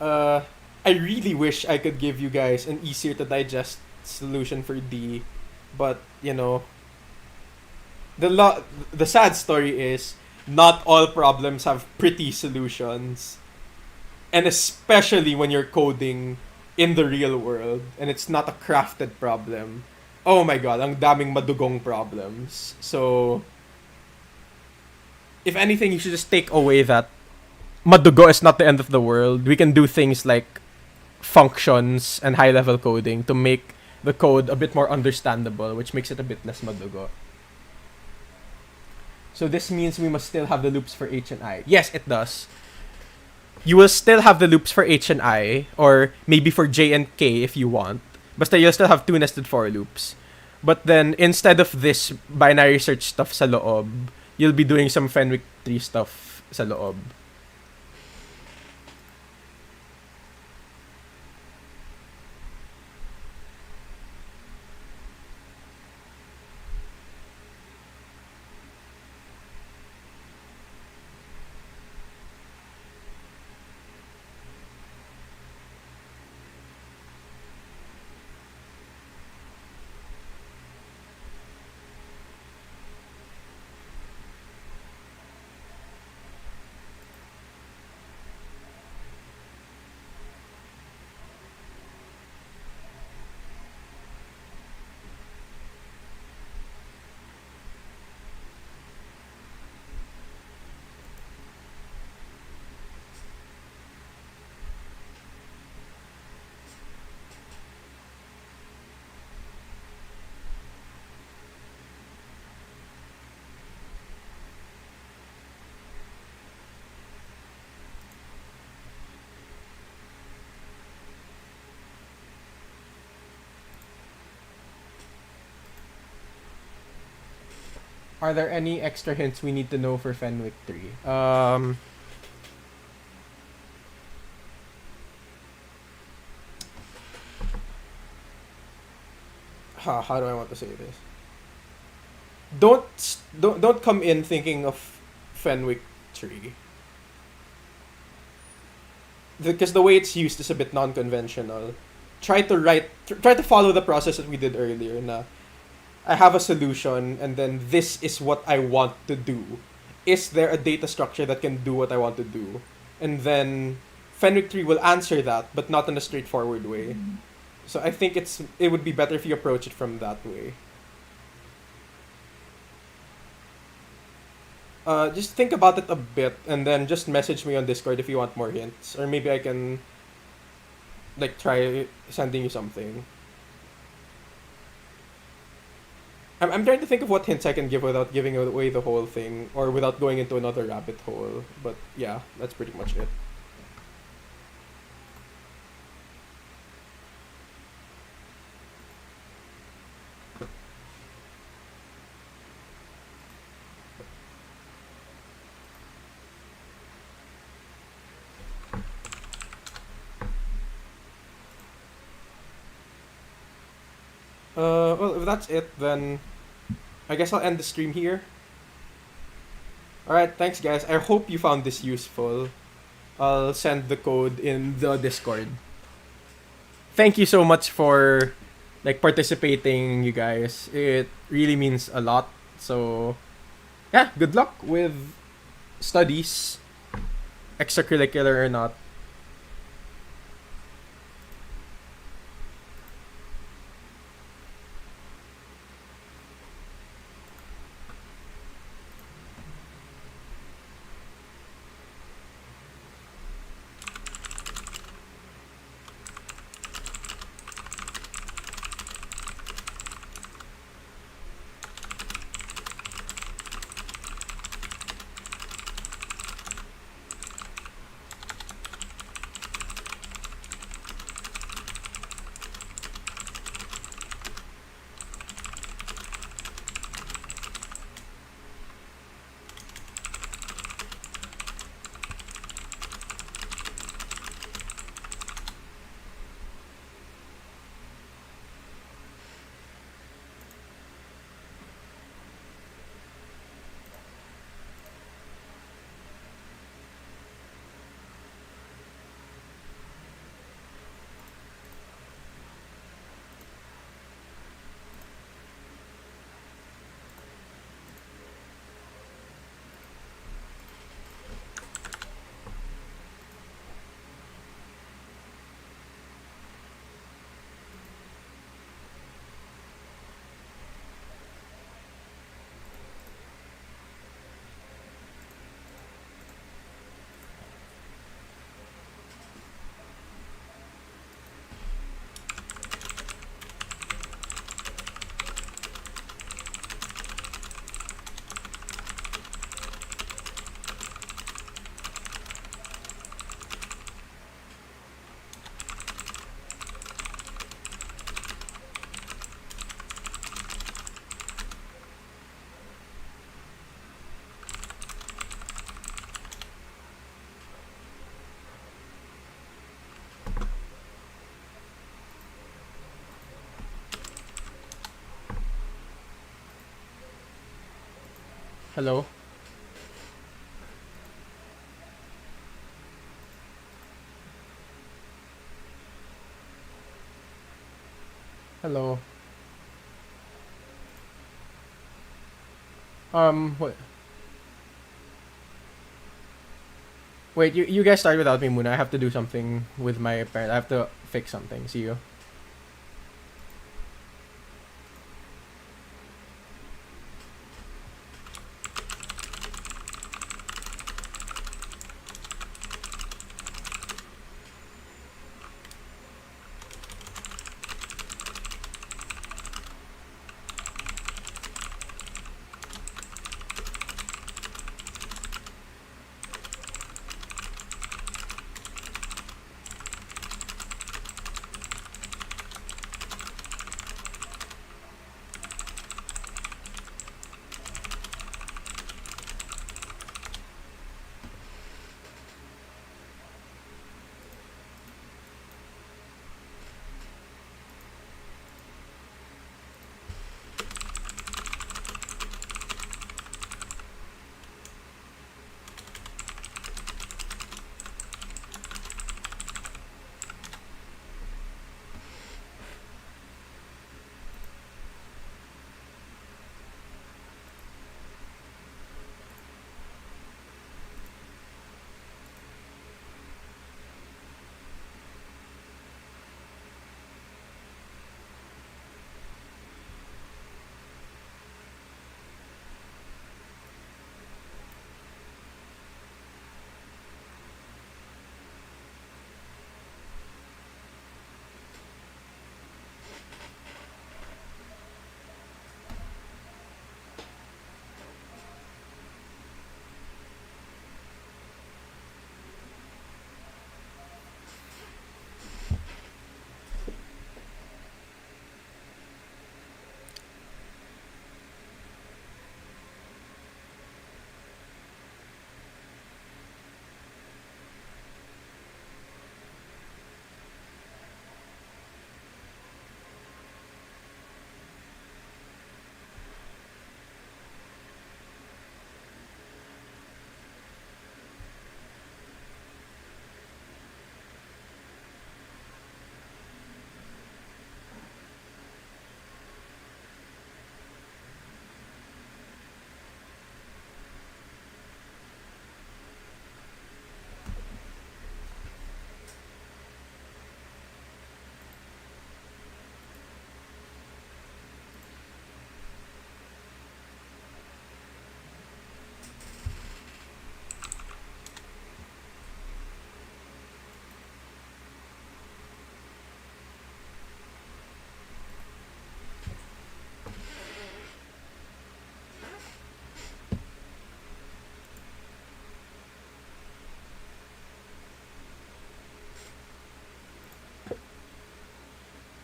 I really wish I could give you guys an easier to digest solution for D, but you know, the sad story is not all problems have pretty solutions, and especially when you're coding in the real world and it's not a crafted problem. Oh my god, ang daming madugong problems. So, if anything, you should just take away that madugo is not the end of the world. We can do things like functions and high level coding to make the code a bit more understandable, which makes it a bit less madugo. So this means we must still have the loops for H and I. Yes, it does. You will still have the loops for H and I, or maybe for J and K if you want. Basta you'll still have two nested for loops. But then, instead of this binary search stuff sa loob, you'll be doing some Fenwick tree stuff sa loob. Are there any extra hints we need to know for Fenwick 3? How do I want to say this? Don't come in thinking of Fenwick 3. Because the way it's used is a bit non-conventional. Try to follow the process that we did earlier. Na I have a solution, and then this is what I want to do. Is there a data structure that can do what I want to do? And then Fenwick 3 will answer that, but not in a straightforward way. So I think it would be better if you approach it from that way. Just think about it a bit, and then just message me on Discord if you want more hints, or maybe I can like try sending you something. I'm trying to think of what hints I can give without giving away the whole thing, or without going into another rabbit hole. But yeah, that's pretty much it. Well, if that's it, then I guess I'll end the stream here. Alright, thanks guys. I hope you found this useful. I'll send the code in the Discord. Thank you so much for like participating, you guys. It really means a lot. So yeah, good luck with studies, extracurricular or not. Hello? Hello? Wait. Wait, you guys start without me, Muna. I have to do something with my parent. I have to fix something. See you.